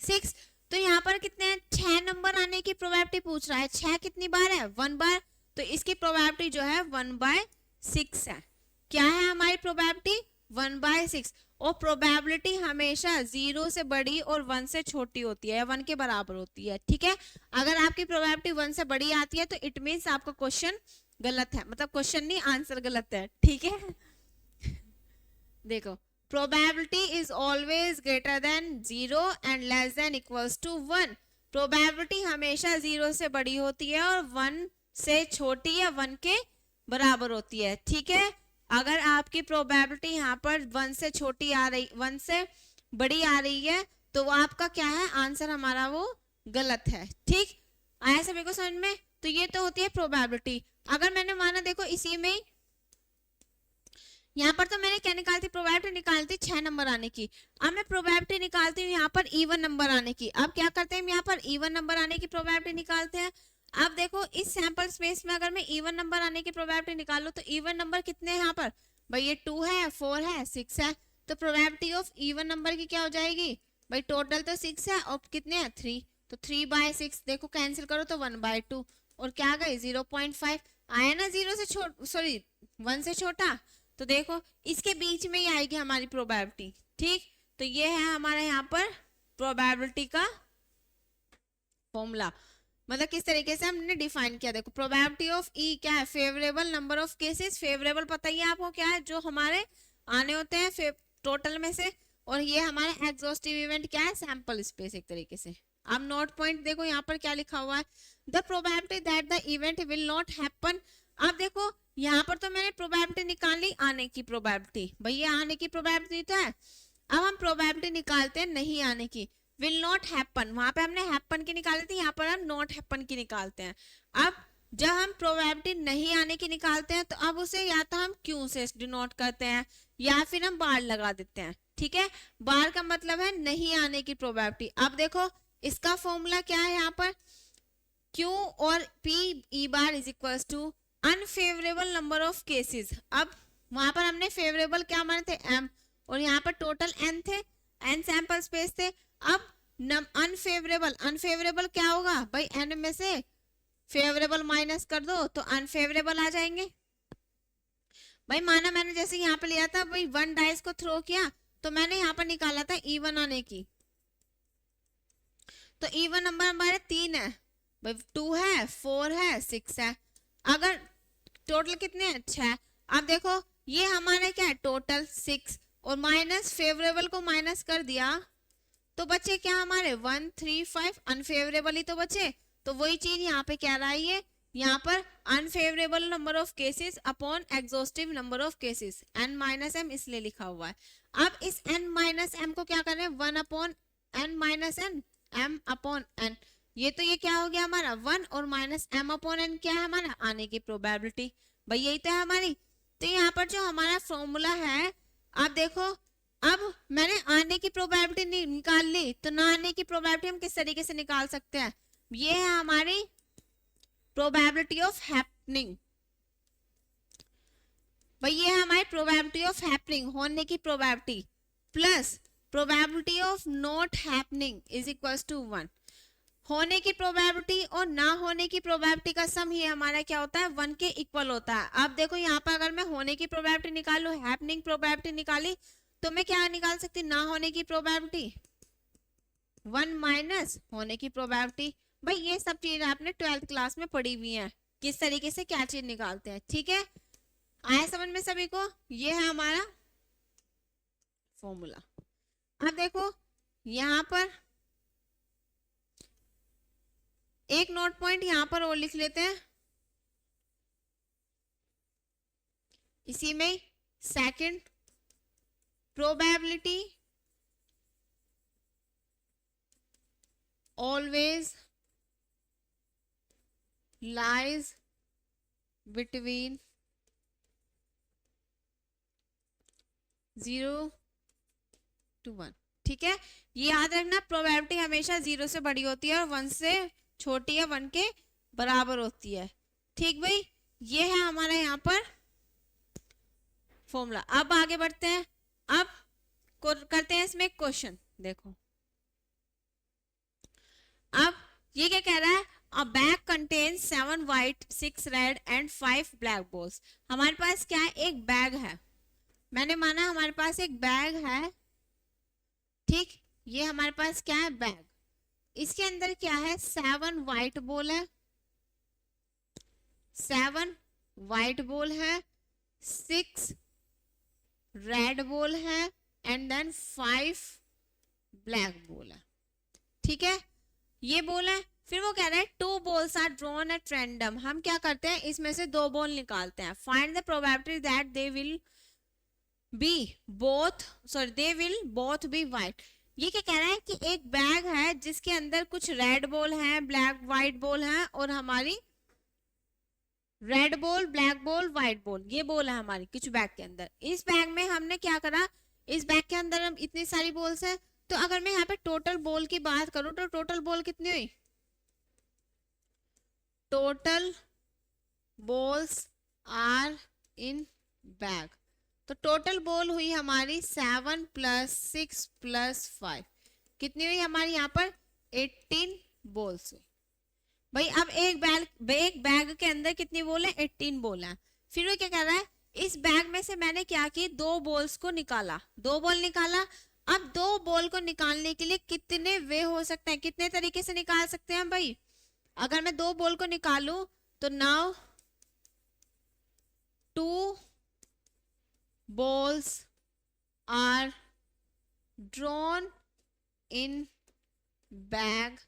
6। तो यहाँ पर कितने हैं, 6 नंबर आने की प्रोबेबिलिटी पूछ रहा है। 6 कितनी बार है, 1 बार। तो इसकी प्रोबेबिलिटी जो है 1/6 है। क्या है हमारी प्रोबेबिलिटी, 1/6। और प्रोबेबिलिटी हमेशा 0 से बड़ी और 1 से छोटी होती है, या 1 के बराबर होती है, ठीक है। अगर आपकी प्रोबेबिलिटी 1 से बड़ी आती है तो इट मीन्स आपका क्वेश्चन गलत है, मतलब क्वेश्चन नहीं आंसर गलत है, ठीक है। देखो, probability is always greater than 0 and less than equals to 1। Probability हमेशा 0 से बड़ी होती है और 1 से छोटी या 1 के बराबर होती है, ठीक है। अगर आपकी प्रोबेबिलिटी यहाँ पर 1 से छोटी आ रही, 1 से बड़ी आ रही है, तो वो आपका क्या है, आंसर हमारा वो गलत है, ठीक। आया सभी को समझ में। तो ये तो होती है प्रोबेबिलिटी। अगर मैंने माना, देखो इसी में यहाँ पर तो मैंने क्या निकालती, प्रोबेबिलिटी निकालती 6 नंबर आने की। अब मैं प्रोबेबिलिटी निकालती हूँ यहाँ पर इवन नंबर आने की। अब क्या करते हैं, यहाँ पर इवन नंबर आने की प्रोबेबिलिटी निकालते हैं। अब देखो इस सैंपल स्पेस में अगर मैं इवन नंबर आने की प्रोबेबिलिटी निकालूं तो इवन नंबर कितने हैं यहाँ पर भाई, ये 2 है, 4 है, 6 है। तो प्रोबेबिलिटी ऑफ इवन नंबर की क्या हो जाएगी भाई, टोटल तो 6 है और कितने हैं 3, तो 3/6। देखो कैंसिल करो तो 1/2 और क्या गई 0.5 आया ना, 0 से छोटा, सॉरी 1 से छोटा। तो देखो इसके बीच में ही आएगी हमारी प्रोबेबिलिटी, ठीक। तो ये है हमारा यहाँ पर प्रोबेबिलिटी का फॉर्मूला, मतलब किस तरीके से हमने डिफाइन किया। देखो प्रोबेबिलिटी ऑफ ई क्या है, favourable number of cases. Favourable पता ही है आपको क्या है, जो हमारे आने होते हैं टोटल में से। और ये हमारा एग्जॉस्टिव इवेंट क्या है, सैंपल स्पेस एक तरीके से। अब नोट पॉइंट देखो यहाँ पर क्या लिखा हुआ है, the probability that the event will not happen. अब देखो यहाँ पर तो मैंने प्रोबेबिलिटी निकाली आने की प्रोबेबिलिटी, भैया आने की प्रोबेबिलिटी तो है। अब हम प्रोबेबिलिटी निकालते हैं नहीं आने की, विल नॉट हैपन। वहां पे हमने हैपन की निकाली थी, यहाँ पर हम नॉट हैपन की निकालते हैं। अब जब हम प्रोबेबिलिटी नहीं आने की निकालते हैं तो अब उसे या तो हम क्यू से डिनोट करते हैं या फिर हम बार लगा देते हैं, ठीक है। बार का मतलब है नहीं आने की प्रोबेबिलिटी। अब देखो इसका फॉर्मूला क्या है यहाँ पर, क्यू और P E bar is equal to unfavourable number of cases. अब वहां पर हमने फेवरेबल क्या माने थे, एम, और यहाँ पर टोटल एन थे, एन सैंपल स्पेस थे। अब अनफेवरेबल, अनफेवरेबल क्या होगा भाई, एन में से फेवरेबल माइनस कर दो तो अनफेवरेबल आ जाएंगे। भाई माना मैंने जैसे यहाँ पे लिया था भाई 1 डाइस को थ्रो किया, तो मैंने यहाँ पर निकाला था इवन आने की। तो इवन नंबर हमारे 3 है भाई, 2 है, 4 है, 6 है। अगर टोटल कितने हैं, 6। अब देखो ये हमारे क्या है, टोटल 6 और माइनस फेवरेबल को माइनस कर दिया तो बचे क्या हमारे 1, 3, 5 अनफेवरेबल ही तो बचे। तो वही चीज यहाँ पे क्या रहा है, यहाँ पर unfavourable number of cases upon exhaustive number of cases, n minus M इसलिए लिखा हुआ है। अब इस n माइनस एम को क्या करें, 1/n minus n, m upon n। ये तो ये क्या हो गया हमारा 1 और माइनस m अपॉन n क्या है हमारा, आने की प्रोबेबिलिटी। भाई यही तो है हमारी। तो यहाँ पर जो हमारा फॉर्मूला है, आप देखो अब मैंने आने की प्रोबेबिलिटी निकाल ली, तो ना आने की प्रोबेबिलिटी हम किस तरीके से निकाल सकते हैं, ये है हमारी प्रोबेबिलिटी ऑफ हैपनिंग। भाई ये है हमारी प्रोबेबिलिटी ऑफ हैपनिंग, होने की probability, plus probability of not happening is equals to 1। होने की प्रोबेबिलिटी और ना होने की प्रोबेबिलिटी का सम ही हमारा क्या होता है, 1 के इक्वल होता है। अब देखो यहाँ पर अगर मैं होने की प्रोबेबिलिटी निकालू, हैपनिंग प्रोबेबिलिटी निकाली, तो मैं क्या निकाल सकती, ना होने की प्रोबेबिलिटी 1 माइनस होने की प्रोबेबिलिटी। भाई ये सब चीज आपने 12th क्लास में पढ़ी हुई है, किस तरीके से क्या चीज निकालते हैं, ठीक है। आया समझ में सभी को, ये है हमारा फॉर्मूला। अब देखो यहाँ पर एक नोट पॉइंट यहाँ पर और लिख लेते हैं, इसी में second, probability always lies between 0 to 1। ठीक है, ये याद रखना, प्रोबेबिलिटी हमेशा 0 से बड़ी होती है और 1 से छोटी या 1 के बराबर होती है। ठीक भाई, ये है हमारा यहाँ पर फॉर्मूला। अब आगे बढ़ते हैं, अब करते हैं इसमें क्वेश्चन। देखो अब ये क्या कह रहा है, अ bag contains 7 white 6 red and 5 black balls. हमारे पास क्या है, एक बैग है। मैंने माना हमारे पास एक बैग है, ठीक, ये हमारे पास क्या है, बैग। इसके अंदर क्या है, 7 व्हाइट बॉल है, 7 व्हाइट बॉल है, 6 रेड बॉल है एंड देन 5 ब्लैक बॉल है। ठीक है, ये बॉल है। फिर वो कह रहा है 2 balls are drawn at random. हम क्या करते हैं, इसमें से 2 बॉल निकालते हैं। Find the probability that they will both be white. ये क्या कह रहा है कि एक बैग है जिसके अंदर कुछ रेड बॉल है, ब्लैक व्हाइट बॉल है, और हमारी red ball, black ball, white ball, ये बॉल है हमारी कुछ बैग के अंदर। इस बैग में हमने क्या करा, इस बैग के अंदर हम इतनी सारी बॉल्स है, तो अगर मैं यहाँ पे टोटल बॉल की बात करूं तो टोटल बॉल कितनी हुई, total balls are in bag, तो टोटल बॉल हुई हमारी 7 + 6 + 5, कितनी हुई हमारी यहाँ पर 18 बॉल्स हुई। भाई अब एक बैग के अंदर कितनी बॉल है, 18 बॉल है। फिर वो क्या कर रहा है, इस बैग में से मैंने क्या की, 2 बॉल्स को निकाला, 2 बॉल निकाला। अब 2 बॉल को निकालने के लिए कितने वे हो सकते हैं, कितने तरीके से निकाल सकते हैं भाई। अगर मैं 2 बॉल को निकालूं तो now 2 balls are drawn in bag।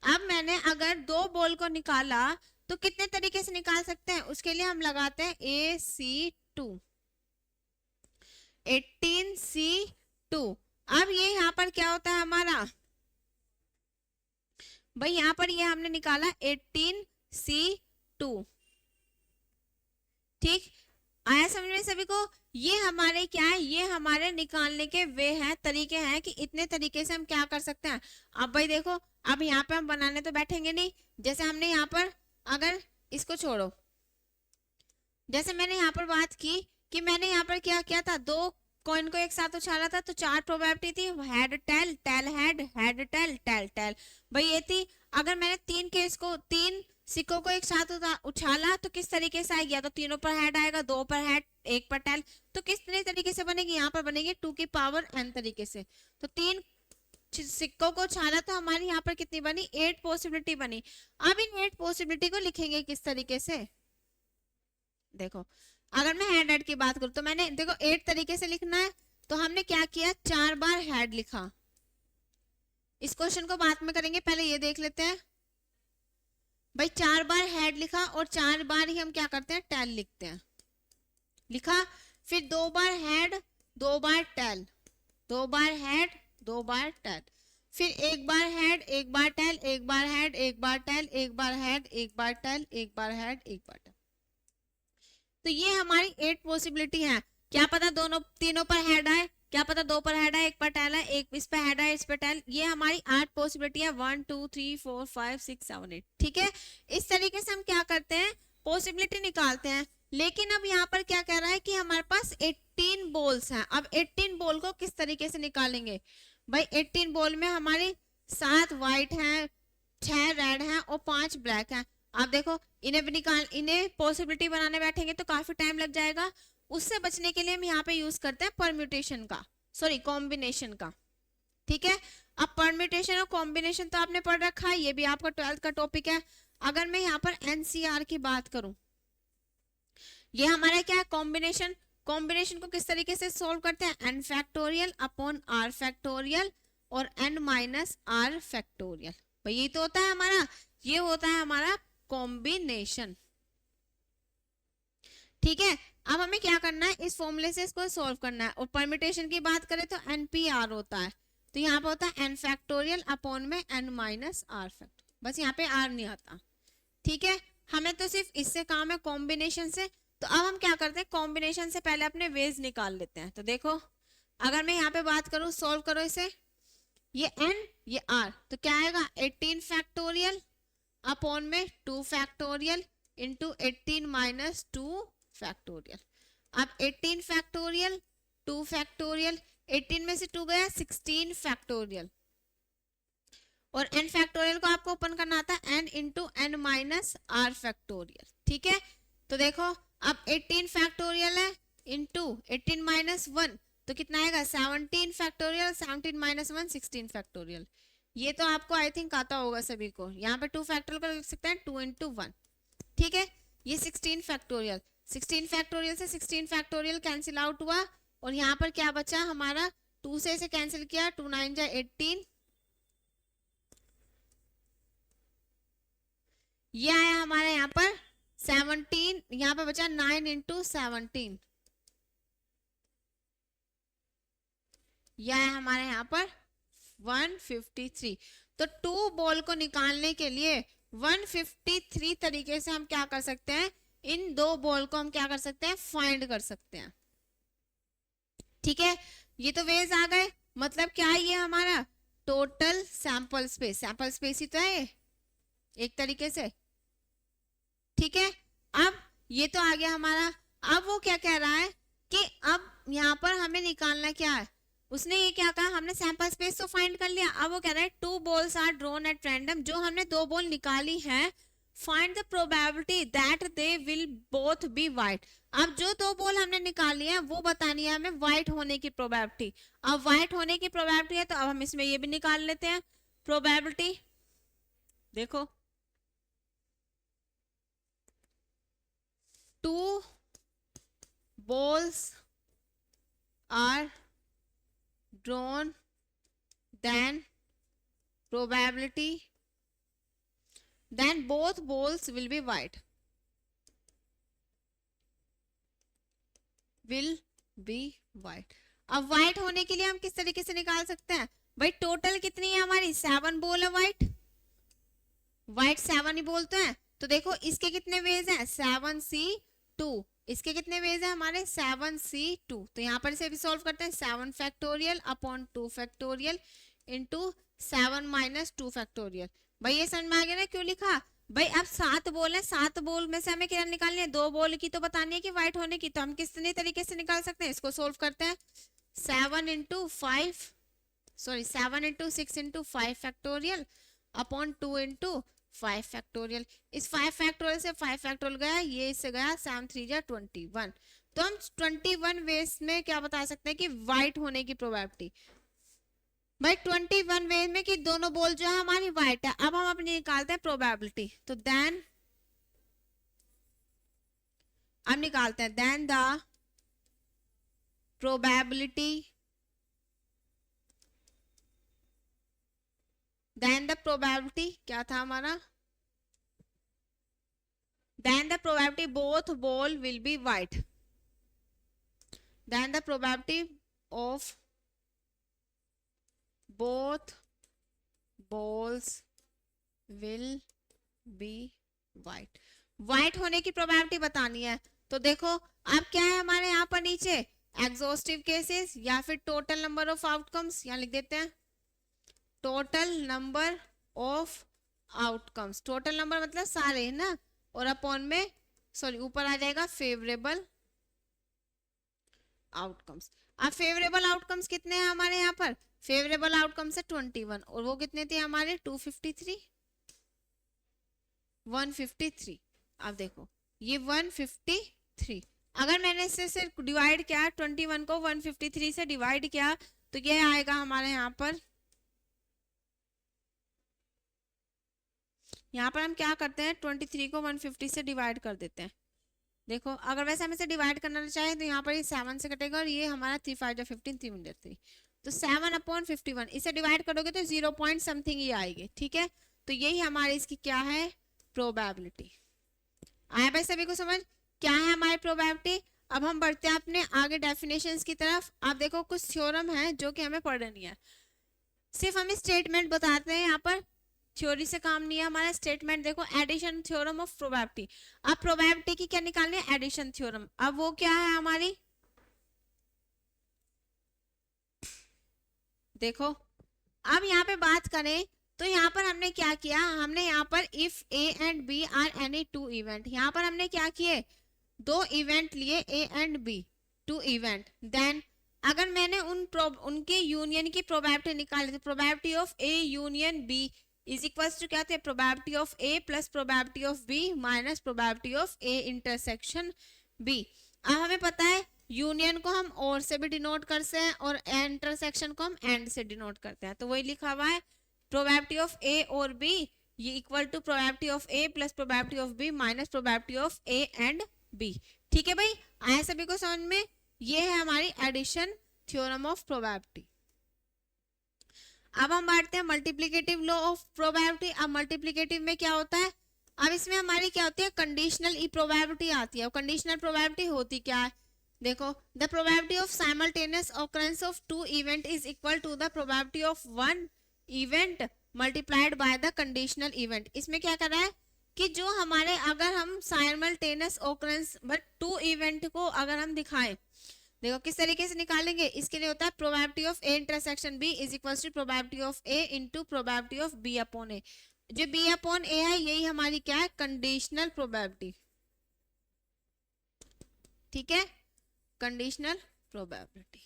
अब मैंने अगर 2 बॉल को निकाला तो कितने तरीके से निकाल सकते हैं, उसके लिए हम लगाते हैं AC2 18C2। अब ये यहाँ पर क्या होता है हमारा, भाई यहाँ पर ये हमने निकाला 18C2। ठीक, आया समझ में सभी को। ये हमारे क्या है, ये हमारे निकालने के वे हैं, तरीके हैं कि इतने तरीके से हम क्या कर सकते हैं। अब भाई देखो, अब यहाँ पे हम बनाने तो बैठेंगे नहीं। जैसे हमने यहाँ पर, अगर इसको छोड़ो, जैसे मैंने यहाँ पर बात की कि मैंने यहाँ पर क्या किया था, 2 कॉइन को एक साथ उछाला था, तो 4 प्रोबेबिलिटी थी, head tail, tail head, head tail, tail tail. भाई ये थी। अगर मैंने 3 सिक्कों को एक साथ उछाला तो किस तरीके से आएगी, या तो तीनों पर हेड आएगा, 2 पर हेड, 1 पर टेल, तो किस तरीके से बनेगी, यहाँ पर बनेगी 2 की पावर n तरीके से। तो 3 सिक्कों को उछाला तो हमारी यहाँ पर कितनी बनी, 8 पॉसिबिलिटी बनी। अब इन 8 पॉसिबिलिटी को लिखेंगे किस तरीके से, देखो अगर मैं हेड की बात करूं तो मैंने देखो 8 तरीके से लिखना है, तो हमने क्या किया, 4 बार हेड लिखा। इस क्वेश्चन को बाद में करेंगे, पहले ये देख लेते हैं। भाई 4 बार हेड लिखा और 4 बार ही हम क्या करते हैं, टेल लिखते हैं, लिखा। फिर 2 बार हेड, 2 बार टेल, 2 बार हेड, 2 बार टेल, फिर 1 बार हेड, 1 बार टेल, 1 बार हेड, 1 बार टेल, 1 बार हेड, 1 बार टेल, 1 बार हेड, 1 बार टेल। तो ये हमारी 8 पॉसिबिलिटी है। क्या पता तीनों पर हेड आए, क्या पता 2 पर हेड है, 1 पर टेल है, 1 इस पे हेड है, इस पे टेल। ये हमारी 8 पॉसिबिलिटी है, 1 2 3 4 5 6 7 8। ठीक है, इस तरीके से हम क्या करते हैं, पॉसिबिलिटी निकालते हैं। लेकिन अब यहाँ पर क्या कह रहा है कि हमारे पास 18 बॉल्स हैं। अब 18 बॉल को किस तरीके से निकालेंगे, भाई 18 बॉल में हमारी 7 व्हाइट हैं, 6 रेड हैं और 5 ब्लैक हैं। अब देखो इन्हें पॉसिबिलिटी बनाने बैठेंगे तो काफी टाइम लग जाएगा। उससे बचने के लिए हम यहाँ पे यूज करते हैं परम्यूटेशन का, सॉरी कॉम्बिनेशन का। ठीक है, अब परम्यूटेशन और कॉम्बिनेशन तो आपने पढ़ रखा है, ये भी आपका 12th का टॉपिक है। अगर मैं यहाँ पर एनसीआर की बात करूं, ये हमारा क्या है, कॉम्बिनेशन। कॉम्बिनेशन को किस तरीके से सोल्व करते हैं, n factorial upon r factorial और n माइनस r फैक्टोरियल। भाई ये तो होता है हमारा, ये होता है हमारा कॉम्बिनेशन। ठीक है, अब हमें क्या करना है, इस फॉर्मूले से इसको सॉल्व करना है। और परम्यूटेशन की बात करें तो NPR होता है, तो यहाँ पे होता है n फैक्टोरियल अपॉन में n माइनस आर फैक्ट, बस यहाँ पे r नहीं आता। ठीक है, हमें तो सिर्फ इससे काम है कॉम्बिनेशन से। तो अब हम क्या करते हैं, कॉम्बिनेशन से पहले अपने वेज निकाल लेते हैं। तो देखो अगर मैं यहाँ पे बात करूँ, सॉल्व करो इसे, ये n ये r, तो क्या आएगा 18 फैक्टोरियल अपॉन में 2 फैक्टोरियल इंटू 18 माइनस 2 फैक्टोरियल। अब 18 फैक्टोरियल 2 फैक्टोरियल, 18 में से 2 गया 16 फैक्टोरियल, और n फैक्टोरियल को आपको ओपन करना आता है n into n minus R factorial. ठीक है, तो देखो अब 18 फैक्टोरियल है इंटू 18 माइनस 1, तो कितना आएगा 17 फैक्टोरियल, 17 माइनस 1 16 फैक्टोरियल। ये तो आपको आई थिंक आता होगा सभी को। यहाँ पे 2 फैक्टोरियल को लिख सकते हैं 2 इंटू 1। ठीक है, ये 16 फैक्टोरियल, 16 फैक्टोरियल से 16 फैक्टोरियल कैंसिल आउट हुआ, और यहाँ पर क्या बचा हमारा, 2 से इसे कैंसिल किया, 2 9 जा 18, ये आया हमारे यहाँ पर 17, यहाँ पे बचा 9 इंटू 17, यह है हमारे यहाँ पर 153। तो 2 बॉल को निकालने के लिए 153 तरीके से हम क्या कर सकते हैं, इन 2 बॉल को हम क्या कर सकते हैं, फाइंड कर सकते हैं। ठीक है, ये तो वेज आ गए, मतलब क्या है ये हमारा total sample space, sample space ही तो है एक तरीके से। ठीक है, अब ये तो आ गया हमारा। अब वो क्या कह रहा है कि अब यहाँ पर हमें निकालना क्या है, उसने ये क्या कहा, हमने सैंपल स्पेस तो फाइंड कर लिया, अब वो कह रहा है 2 balls are drawn at random, जो हमने 2 बॉल निकाली है, find the probability that they will both be white. अब जो 2 बॉल हमने निकाली है वो बतानी है हमें वाइट होने की प्रोबेबिलिटी। अब वाइट होने की प्रोबेबिलिटी है, तो अब हम इसमें ये भी निकाल लेते हैं प्रोबेबिलिटी। देखो 2 balls are drawn, then probability, then both balls will be white, will be white। अब white होने के लिए हम किस तरीके से निकाल सकते हैं, भाई टोटल कितनी है हमारी, 7 बॉल है white, white 7 ही बोलते हैं। तो देखो इसके कितने वेज हैं, 7c2, इसके कितने वेज हैं हमारे, 7c2। तो यहाँ पर इसे भी सॉल्व करते हैं, 7 factorial upon 2 factorial into 7 minus 2 factorial. भाई ये समझ में आ गया ना क्यों लिखा, भाई अब 7 बॉल है, 7 बॉल में से हमें क्या निकालनी है, 2 बॉल की तो बतानी है कि व्हाइट होने की, तो हम कितने तरीके से निकाल सकते हैं, इसको सोल्व करते हैं, 7 into 5 sorry 7 into 6 into 5 factorial upon 2 into 5 factorial. इस 5 फैक्टोरियल से 5 फैक्टोरियल गया, ये इससे गया 7 3 जा 21। तो हम 21 वेज में क्या बता सकते हैं कि व्हाइट होने की प्रोबेबिलिटी, भाई 21 वेज में कि दोनों बॉल जो है हमारी व्हाइट है। अब हम अपनी निकालते हैं प्रोबेबिलिटी, तो देन अब निकालते हैं, then the probability, then the probability क्या था हमारा, then the probability both ball will be white, then the probability of both balls will be white, white होने की probability बतानी है। तो देखो अब क्या है हमारे यहाँ पर नीचे, एग्जॉस्टिव केसेस या फिर टोटल नंबर ऑफ आउटकम्स, यहाँ लिख देते हैं total number of outcomes, total number मतलब सारे है ना, और अपॉन में सॉरी ऊपर आ जाएगा फेवरेबल आउटकम्स। अब फेवरेबल आउटकम्स कितने हैं हमारे यहाँ पर, फेवरेबल आउटकम्स है 21, और वो कितने थे हमारे 253 153। अब देखो ये 153, अगर मैंने इससे सिर्फ डिवाइड किया 21 को 153 से डिवाइड किया, तो ये आएगा हमारे यहाँ पर, यहाँ पर हम क्या करते हैं 23 को 150 से डिवाइड कर देते हैं। देखो अगर वैसे हम इसे डिवाइड करना चाहें तो यहाँ पर ये 7 से कटेगा, और ये हमारा 3 5 जा 15 3 3, तो 7 अपॉन 51, इसे डिवाइड करोगे तो 0 पॉइंट समथिंग ही आएगी। ठीक है, तो यही हमारी इसकी क्या है प्रोबेबिलिटी। आया भाई सभी को समझ, क्या है हमारी प्रोबेबिलिटी। अब हम बढ़ते हैं अपने आगे डेफिनेशंस की तरफ। आप देखो कुछ थ्योरम है जो कि हमें पढ़नी है। सिर्फ हम स्टेटमेंट बताते हैं, यहाँ पर थ्योरी से काम नहीं है हमारा। स्टेटमेंट देखो, एडिशन थ्योरम ऑफ प्रोबेबिलिटी। अब प्रोबेबिलिटी की क्या निकालनी है, एडिशन थ्योरम। अब वो क्या है हमारी, देखो अब यहाँ पे बात करें तो यहाँ पर हमने क्या किया, हमने यहाँ पर if A and B are any two event, यहाँ पर हमने क्या किए, दो इवेंट लिए A and B, two event. Then अगर मैंने उनके यूनियन की प्रोबेबिलिटी निकाली तो probability of A union B is equal to क्या थे, probability of A plus probability of B minus probability of A intersection B. अब हमें पता है यूनियन को हम और से भी डिनोट करते हैं और इंटरसेक्शन को हम एंड से डिनोट करते हैं। तो वही लिखा हुआ है प्रोबेबिलिटी ऑफ ए और बी ये equal to probability of A plus probability of B minus probability of A and B. ठीक है भाई, आया सभी को समझ में? ये है हमारी एडिशन थ्योरम ऑफ प्रोबेबिलिटी। अब हम बांटते हैं मल्टीप्लिकेटिव लॉ ऑफ प्रोबेबिलिटी। अब मल्टीप्लिकेटिव में क्या होता है, अब इसमें हमारी क्या होती है, कंडीशनल ई प्रोबेबिलिटी आती है। और कंडीशनल प्रोबेबिलिटी होती क्या है, देखो the probability of simultaneous occurrence of two event is equal to the probability of one event multiplied by the conditional event. इसमें क्या कर रहा है कि जो हमारे अगर हम simultaneous occurrence but two event को अगर हम दिखाएं, देखो किस तरीके से निकालेंगे, इसके लिए होता है probability of A intersection B is equal to probability of A into probability of B upon A. जो बी अपॉन ए है यही हमारी क्या है, कंडीशनल प्रोबेबिलिटी। ठीक है, कंडीशनल प्रोबेबिलिटी।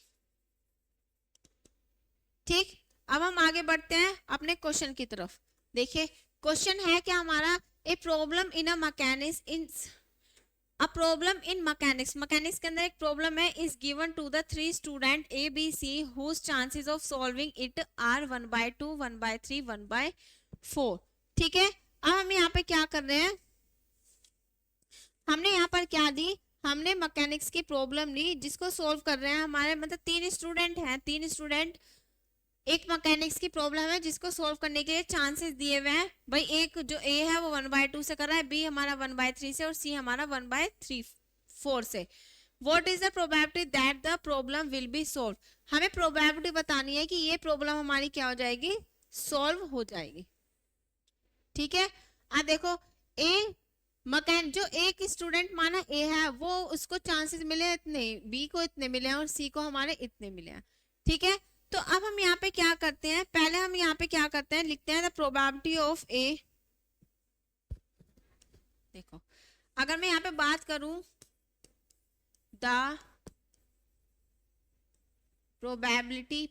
ठीक, अब हम आगे बढ़ते हैं अपने क्वेश्चन की तरफ। देखिए क्वेश्चन है क्या हमारा, a problem in a mechanics in a problem in mechanics, mechanics के अंदर एक प्रॉब्लम है, is given to the three student A B C whose chances of solving it are 1/2 1/3 1/4। ठीक है, अब हम यहाँ पे क्या कर रहे हैं, हमने यहाँ पर क्या दी, हमने मैकेनिक्स की प्रॉब्लम ली जिसको सॉल्व कर रहे हैं हमारे मतलब तीन स्टूडेंट हैं, तीन स्टूडेंट, एक मैकेनिक्स की प्रॉब्लम है जिसको सॉल्व करने के लिए चांसेस दिए हुए हैं। भाई एक जो ए है वो 1/2 से कर रहा है, बी हमारा 1/3 से और सी हमारा 1/4 से। What is the probability that the problem will be solve. हमें प्रोबेबिलिटी बतानी है कि ये प्रॉब्लम हमारी क्या हो जाएगी, सॉल्व हो जाएगी। ठीक है, अब देखो ए जो एक स्टूडेंट माना ए है वो उसको चांसेस मिले इतने, बी को इतने मिले हैं और सी को हमारे इतने मिले हैं। ठीक है, तो अब हम यहाँ पे क्या करते हैं, पहले हम यहाँ पे क्या करते हैं, लिखते हैं द प्रोबेबिलिटी ऑफ ए। देखो अगर मैं यहाँ पे बात करूं द प्रोबेबिलिटी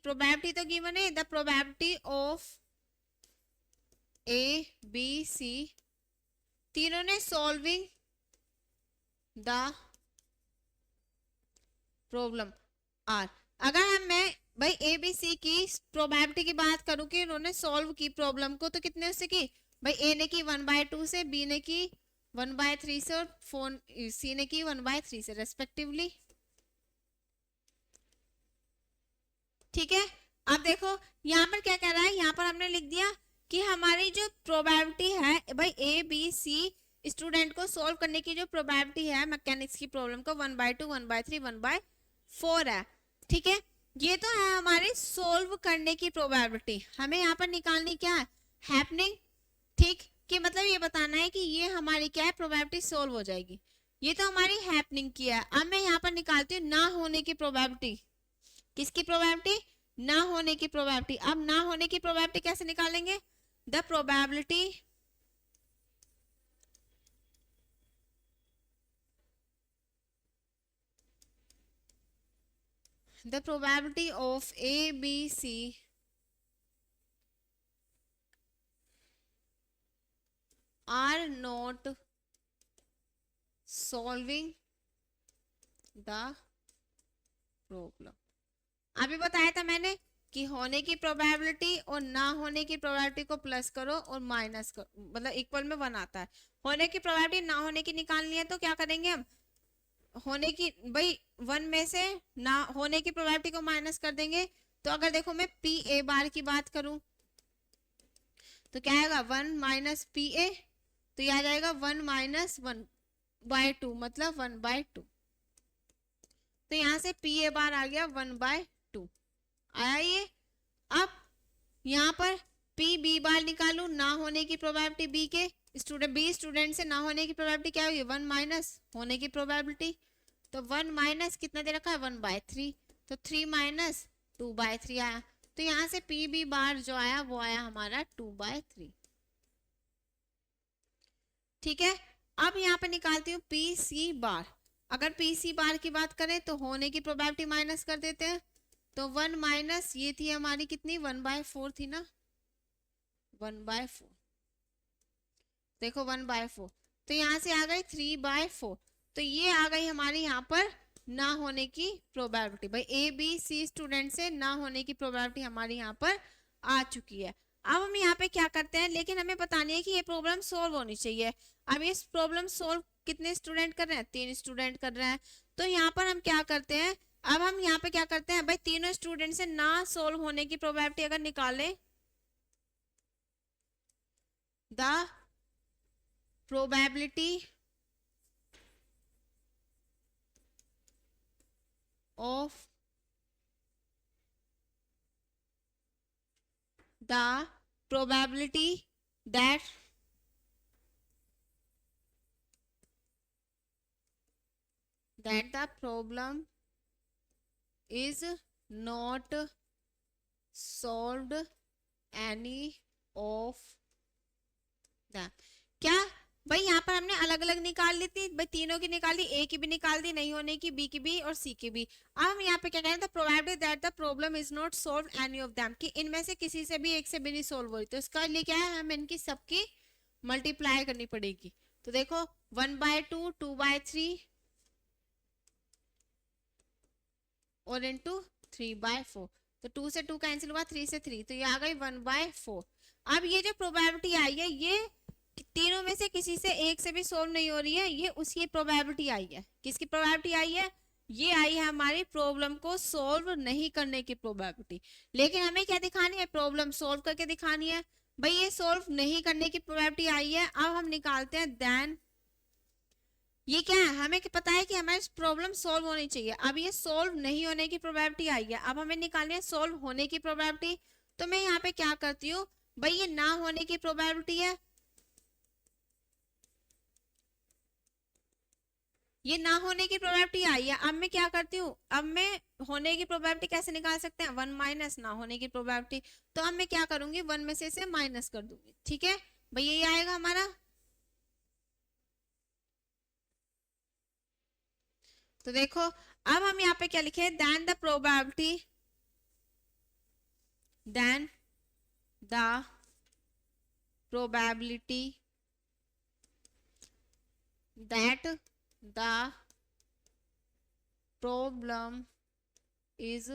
तो गिवन है, the probability of A B C तीनों ने सॉल्विंग द प्रॉब्लम आर। अगर मैं भाई ए बी सी की प्रोबेबिलिटी की बात करूं कि उन्होंने सॉल्व की प्रॉब्लम को, तो कितने से की, भाई ए ने की 1/2 से, बी ने की 1/3 से और सी ने की 1/3 से रेस्पेक्टिवली। ठीक है, अब देखो यहाँ पर क्या कह रहा है, यहाँ पर हमने लिख दिया कि हमारी जो प्रोबेबिलिटी है भाई ए बी सी स्टूडेंट को सॉल्व करने की जो प्रोबेबिलिटी है मैकेनिक्स की प्रॉब्लम को 1/2 1/3 1/4 है। ठीक है, ये तो है हमारी सोल्व करने की प्रोबेबिलिटी। हमें यहाँ पर निकालनी क्या है, हैपनिंग। ठीक, कि मतलब ये बताना है कि ये हमारी क्या है, प्रोबेबिलिटी सोल्व हो जाएगी। ये तो हमारी हैपनिंग की है। अब मैं यहाँ पर निकालती हूँ ना होने की प्रोबेबिलिटी। किसकी प्रोबेबिलिटी, ना होने की प्रोबेबिलिटी। अब ना होने की प्रोबेबिलिटी कैसे निकालेंगे, the probability of A, B, C are not solving the problem। अभी बताया था मैंने कि होने की प्रोबेबिलिटी और ना होने की प्रोबेबिलिटी को प्लस करो और माइनस करो, मतलब इक्वल में 1 आता है। होने की प्रोबेबिलिटी ना होने की निकालनी है तो क्या करेंगे हम, होने की भाई 1 में से ना होने की प्रोबेबिलिटी को माइनस कर देंगे। तो अगर देखो मैं पी ए बार की बात करूं तो क्या आएगा 1 माइनस पी ए, तो यह आ जाएगा 1 माइनस 1/2 मतलब 1/2। तो यहां से पी ए बार आ गया 1/2 आया ये। अब यहाँ पर पी बी बार निकालू, ना होने की प्रोबेबिलिटी बी के स्टूडेंट, बी स्टूडेंट से ना होने की प्रोबेबिलिटी क्या होगी, 1 माइनस होने की प्रोबेबिलिटी, तो 1 माइनस कितना दे रखा है 1/3, तो 3 माइनस 2/3 आया, तो यहाँ से पी बी बार जो आया वो आया हमारा 2/3। ठीक है, अब यहाँ पे निकालती हूँ पी सी बार। अगर पी सी बार की बात करें तो होने की प्रोबेबिलिटी माइनस कर देते हैं, तो 1 माइनस ये थी हमारी कितनी 1/4 थी ना, 1/4, देखो 1/4, तो यहाँ से आ गई 3/4, तो ये आ गई हमारी यहाँ पर ना होने की प्रोबेबिलिटी। भाई ए बी सी स्टूडेंट से ना होने की प्रोबेबिलिटी हमारी यहाँ पर आ चुकी है। अब हम यहाँ पे क्या करते हैं, लेकिन हमें पता नहीं है कि ये प्रॉब्लम सोल्व होनी चाहिए। अब ये प्रॉब्लम सोल्व कितने स्टूडेंट कर रहे हैं, 3 स्टूडेंट कर रहे हैं, तो यहाँ पर हम क्या करते हैं, अब हम यहाँ पे क्या करते हैं, भाई तीनों स्टूडेंट से ना सोल्व होने की प्रोबेबिलिटी अगर निकालें, the probability of the probability that the problem is not solved any of them। क्या भाई यहाँ पर हमने अलग अलग निकाल ली थी, भाई तीनों की निकाल दी, ए की भी निकाल दी, नहीं होने की बी की भी और सी की भी। अब हम यहाँ पे क्या कह रहे हैं, the probability that the problem is not solve any of them, कि इनमें से किसी से भी एक से भी नहीं सॉल्व हुई, तो इसका लिए क्या है, हम इनकी सबकी मल्टीप्लाई करनी पड़ेगी। तो देखो 1/2, 2/3 और इंटू 3/4, तो 2 से 2 कैंसिल हुआ, 3 से 3, तो ये आ गई 1/4। अब ये जो प्रोबेबिलिटी आई है, ये तीनों में से किसी से एक से भी सोल्व नहीं हो रही है, ये उसकी प्रोबेबिलिटी आई है। किसकी प्रोबेबिलिटी आई है, ये आई है हमारी प्रॉब्लम को सोल्व नहीं करने की प्रोबेबिलिटी। लेकिन हमें क्या दिखानी है, प्रॉब्लम सोल्व करके दिखानी है। भाई ये सोल्व नहीं करने की प्रोबेबिलिटी आई है, अब हम निकालते हैं देन, ये क्या है, हमें पता है कि हमारी प्रॉब्लम सोल्व होनी चाहिए। अब ये सोल्व नहीं होने की प्रोबेबिलिटी आई है, अब हमें निकालनी है सोल्व होने की प्रोबेबिलिटी। तो मैं यहाँ पे क्या करती हूँ, भाई ये ना होने की प्रोबेबिलिटी है, ये ना होने की प्रोबेबिलिटी आई है। अब मैं क्या करती हूँ, अब मैं होने की प्रोबेबिलिटी कैसे निकाल सकते हैं, 1 माइनस ना होने की प्रोबेबिलिटी, तो अब मैं क्या करूंगी, 1 में से इसे माइनस कर दूंगी। ठीक है भाई, यही आएगा हमारा। तो देखो अब हम यहाँ पे क्या लिखे, then the probability that the problem is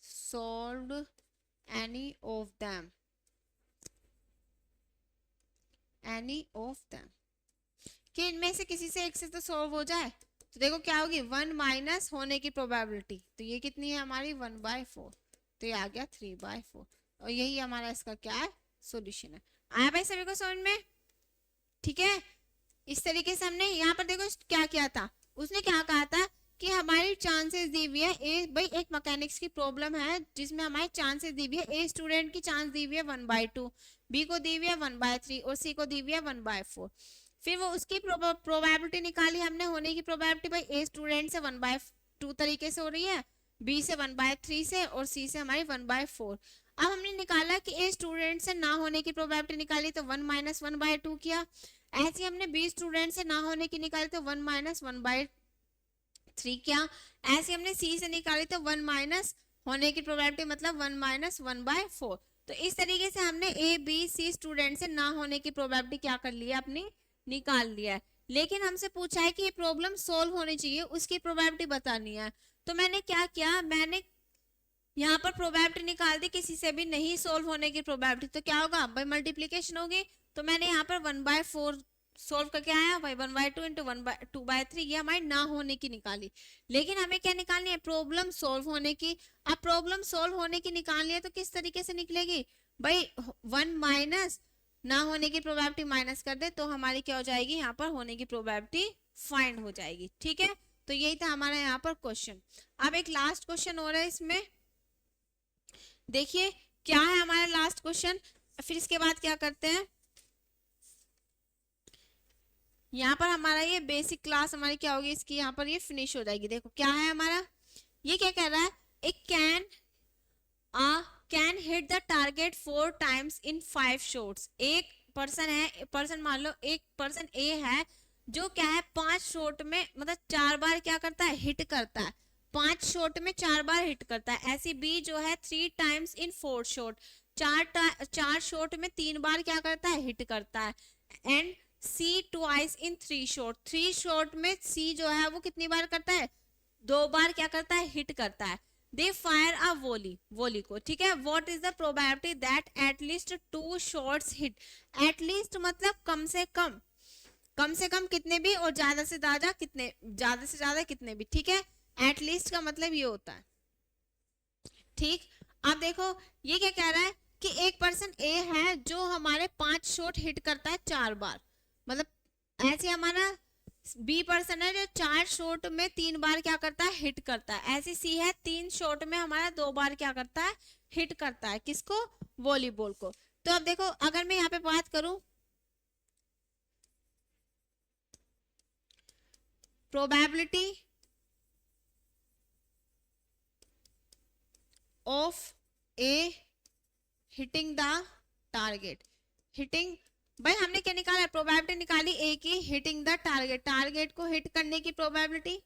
solved any of them, कि इनमें से किसी से एक से तो सॉल्व हो जाए। तो देखो क्या होगी, 1 माइनस होने की प्रोबेबिलिटी, तो ये कितनी है हमारी 1/4, तो ये आ गया 3/4, और यही हमारा इसका क्या है, सॉल्यूशन है। आया भाई सभी को समझ में? ठीक है, इस तरीके से हमने यहाँ पर देखो क्या किया था, उसने क्या कहा था कि हमारी चांसेस दी हुई है, ए भाई एक मैकेनिक्स की प्रॉब्लम है जिसमें हमारी चांसेस दी हुई है, ए स्टूडेंट की चांस दी हुई है 1/2, बी को दी हुई है 1/3 और सी को दी हुई है 1/4। फिर वो उसकी प्रोबेबिलिटी निकाली हमने होने की प्रोबेबिलिटी, भाई ए स्टूडेंट से 1/2 तरीके से हो रही है, बी से 1/3 से और सी से हमारी 1/4। अब हमने निकाला कि ए स्टूडेंट से ना होने की प्रोबेबिलिटी निकाली, तो 1 माइनस 1/2 किया। ऐसे हमने बी स्टूडेंट से ना होने की निकाली, तो 1 माइनस 1/3 किया। ऐसे हमने सी से निकाली, तो 1 माइनस होने की प्रोबेबिलिटी मतलब 1 माइनस 1/4। तो इस तरीके से हमने ए बी सी स्टूडेंट से ना होने की प्रोबेबिलिटी क्या कर ली है, अपनी निकाल लिया है। लेकिन हमसे पूछा है कि ये प्रॉब्लम सोल्व होनी चाहिए, उसकी प्रोबेबिलिटी बतानी है। तो मैंने क्या किया, मैंने यहाँ पर प्रोबेबिलिटी निकाल दी किसी से भी नहीं सोल्व होने की प्रोबेबिलिटी, तो क्या होगा भाई मल्टीप्लीकेशन होगी। तो मैंने यहाँ पर 1/4 सोल्व करके आया भाई, 1/2 इंटू 1/2/3, ये हमारी ना होने की निकाली। लेकिन हमें क्या निकालनी है, प्रॉब्लम सोल्व होने की। अब प्रॉब्लम सोल्व होने की निकालनी है तो किस तरीके से निकलेगी भाई, 1 माइनस ना होने की प्रोबेबिलिटी माइनस कर दे तो हमारी क्या हो जाएगी, यहाँ पर होने की प्रोबेबिलिटी फाइंड हो जाएगी। ठीक है, तो यही था हमारा यहाँ पर क्वेश्चन। अब एक लास्ट क्वेश्चन हो रहा है इसमें, देखिए क्या है हमारा लास्ट क्वेश्चन, फिर इसके बाद क्या करते हैं, यहाँ पर हमारा ये बेसिक क्लास हमारी क्या होगी, इसकी यहाँ पर ये फिनिश हो जाएगी। देखो क्या है हमारा, ये क्या कह रहा है, एक can hit the target 4 times in 5 shots. एक पर्सन है, पर्सन मान लो एक पर्सन ए है जो क्या है 5 शॉट में मतलब 4 बार क्या करता है, हिट करता है, 5 शॉट में 4 बार हिट करता है। ऐसी बी जो है 3 टाइम्स इन 4 शॉट, 4 शॉट में 3 बार क्या करता है, हिट करता है। And C twice in 3 shot, 3 shot में सी जो है वो कितनी बार करता है, 2 बार क्या करता है, हिट करता है। दे फायर अ वॉली को, ठीक है। What is the probability that at least 2 shots hit, at least मतलब कम से कम कितने भी, और ज्यादा से ज्यादा कितने, ज्यादा से ज्यादा कितने भी, ठीक है। एटलीस्ट का मतलब ये होता है, ठीक। अब देखो ये क्या कह रहा है कि एक पर्सन ए है जो हमारे 5 शॉट हिट करता है 4 बार, मतलब ऐसे हमारा बी पर्सन है जो 4 शॉट में 3 बार क्या करता है, हिट करता है। ऐसी सी है 3 शॉट में हमारा 2 बार क्या करता है, हिट करता है, किसको, वॉलीबॉल को। तो अब देखो अगर मैं यहाँ पे बात करूं probability of A hitting the target, hitting, भाई हमने क्या निकाला है, प्रोबेबिलिटी निकाली ए की हिटिंग द टारगेट, टारगेट को हिट करने की प्रोबेबिलिटी।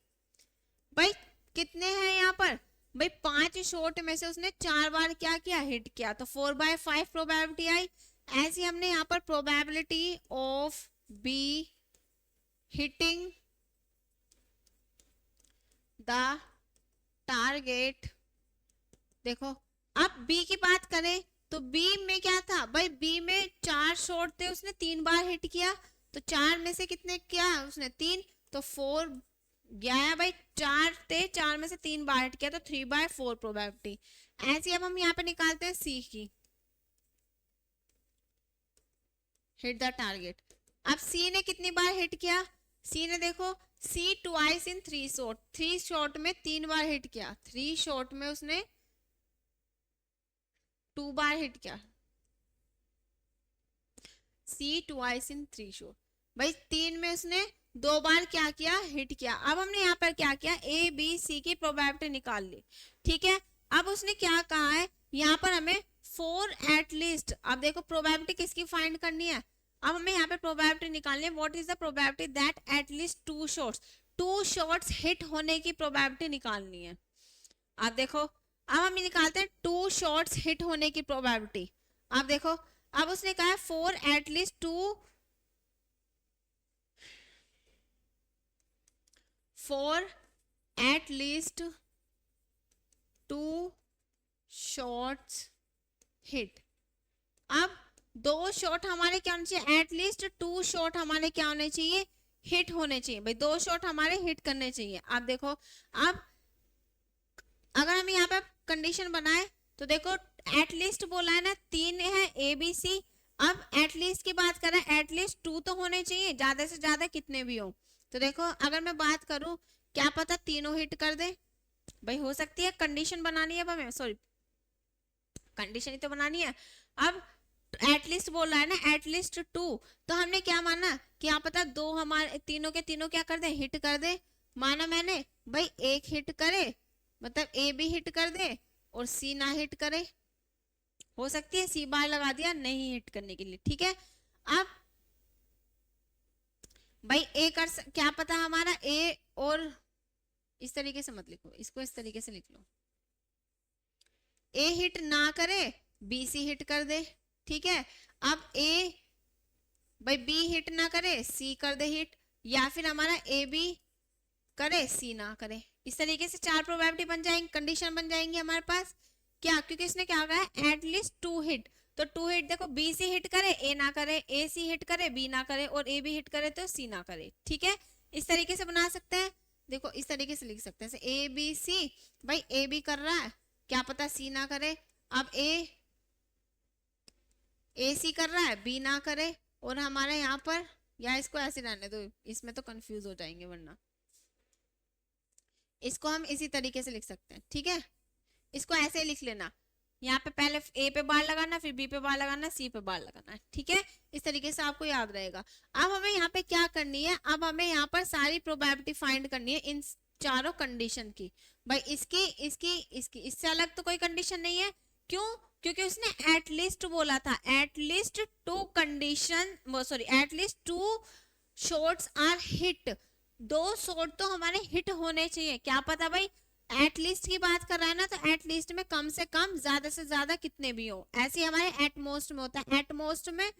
भाई कितने हैं यहाँ पर, भाई 5 शॉट में से उसने 4 बार क्या किया, हिट किया, तो 4/5 प्रोबेबिलिटी आई। ऐसी हमने यहाँ पर probability of B hitting the target, देखो अब बी की बात करें तो बी में क्या था, भाई बी में 4 शॉट थे, उसने 3 बार हिट किया, तो 4 में से कितने किया उसने, 3, तो 4 गया, भाई 4 थे, 4 में से 3 बार हिट किया, तो 3/4 प्रोबेबिलिटी। ऐसी अब हम यहाँ पे निकालते हैं सी की, हिट द टारगेट। अब सी ने कितनी बार हिट किया, सी ने देखो C twice in 3 shot, 3 shot में 3 बार हिट किया, 3 शॉट में उसने 2 बार हिट किया, सी ट्वाइस इन 3 शॉट, भाई 3 में उसने 2 बार क्या किया, हिट किया। अब हमने यहाँ पर क्या किया, ए बी सी की प्रोबेबिलिटी निकाल ली, ठीक है। अब उसने क्या कहा है, यहाँ पर हमें 4 एटलीस्ट, अब देखो प्रोबेबिलिटी किसकी फाइंड करनी है, अब हमें यहाँ पे प्रोबेबिलिटी निकालनी है, what is the probability that at least 2 shots hit होने की प्रोबेबिलिटी निकालनी है। अब देखो अब हम निकालते हैं 2 शॉट्स हिट होने की प्रोबेबिलिटी। अब देखो अब उसने कहा है 4 एटलीस्ट 2 शॉट्स हिट। अब 2 शॉट हमारे क्या होने चाहिए, एटलीस्ट 2 शॉट हमारे क्या होने चाहिए, हिट होने चाहिए, भाई 2 शॉट हमारे हिट करने चाहिए। अब देखो अब अगर हम यहाँ पे कंडीशन बनाए तो देखो एटलीस्ट बोला है ना, 3 है ए बी सी, अब एटलीस्ट की बात करें, एटलीस्ट 2 तो होने चाहिए, ज्यादा से ज्यादा कितने भी हो। तो देखो अगर मैं बात करूं, क्या पता तीनों हिट कर दे, भाई हो सकती है, कंडीशन बनानी है अब हमें, सॉरी कंडीशन ही तो बनानी है। अब एटलीस्ट बोल रहा है ना, एटलीस्ट 2, तो हमने क्या माना कि यहाँ पता 2 हमारे तीनों के तीनों क्या कर दे, हिट कर दे, माना मैंने, भाई एक हिट करे मतलब ए भी हिट कर दे और सी ना हिट करे, हो सकती है सी बार लगा दिया नहीं हिट करने के लिए, ठीक है। अब भाई ए क्या पता हमारा ए, और इस तरीके से मत लिखो, इसको इस तरीके से लिख लो, ए हिट ना करे बी सी हिट कर दे, ठीक है। अब ए भाई बी हिट ना करे सी कर दे हिट, या फिर हमारा ए बी करे सी ना करे, इस तरीके से 4 प्रोबेबिलिटी बन जाएंगी, कंडीशन बन जाएंगी हमारे पास। क्या, क्योंकि इसने क्या कहा है एटलीस्ट 2 हिट, तो 2 हिट देखो बी सी हिट करे ए ना करे, ए सी हिट करे बी ना करे, और ए बी हिट करे तो सी ना करे, ठीक है। इस तरीके से बना सकते हैं, देखो इस तरीके से लिख सकते हैं, ए बी सी, भाई ए बी कर रहा है, क्या पता सी ना करे, अब ए सी कर रहा है बी ना करे, और हमारे यहाँ पर, या इसको ऐसे रहने दो, इसमें तो कंफ्यूज हो जाएंगे वरना, इसको हम इसी तरीके से लिख सकते हैं, ठीक है। इसको ऐसे लिख लेना, यहाँ पे पहले ए पे बार लगाना, फिर बी पे बार लगाना, सी पे बार लगाना, ठीक है। इस तरीके से आपको याद रहेगा। अब हमें यहाँ पे क्या करनी है, अब हमें यहाँ पर सारी प्रोबेबिलिटी फाइंड करनी है इन चारों कंडीशन की। भाई इसकी इसकी इसकी इससे अलग तो कोई कंडीशन नहीं है। क्यों? क्योंकि उसने एटलीस्ट बोला था, at least two condition, sorry at least two shots are hit, 2 shot तो हमारे हिट होने चाहिए। क्या पता भाई, एटलीस्ट की बात कर रहा है ना, तो एटलीस्ट में कम से कम, ज्यादा से ज्यादा कितने भी हो। ऐसे हमारे एटमोस्ट में होता है, एटमोस्ट में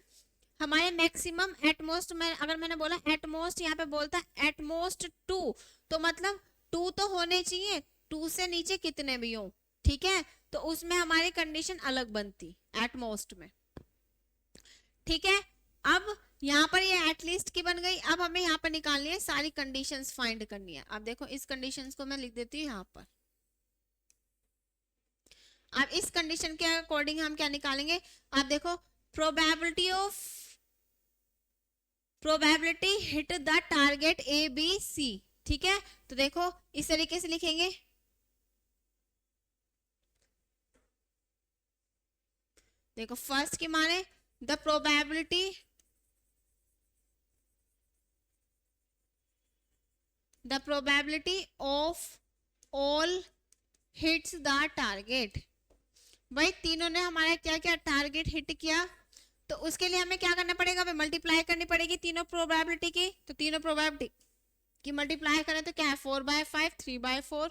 हमारे मैक्सिमम, एटमोस्ट में अगर मैंने बोला एटमोस्ट, यहाँ पे बोलता है एटमोस्ट 2, तो मतलब 2 तो होने चाहिए, 2 से नीचे कितने भी हो, ठीक है। तो उसमें हमारी कंडीशन अलग बनती एटमोस्ट में, ठीक है। अब यहाँ पर ये एटलीस्ट की बन गई। अब हमें यहाँ पर निकालनी है सारी कंडीशंस फाइंड करनी है। अब देखो इस कंडीशंस को मैं लिख देती हूँ यहाँ पर। अब इस कंडीशन के अकॉर्डिंग हम क्या निकालेंगे, आप देखो probability hit the target A B C, ठीक है। तो देखो इस तरीके से लिखेंगे, देखो फर्स्ट की माने the probability of all hits the target. भाई तीनों ने हमारा क्या क्या टारगेट हिट किया, तो उसके लिए हमें क्या करना पड़ेगा, भाई मल्टीप्लाई करनी पड़ेगी तीनों प्रोबेबिलिटी की। तो तीनों प्रोबेबिलिटी की मल्टीप्लाई करें तो क्या है, 4/5, 3/4,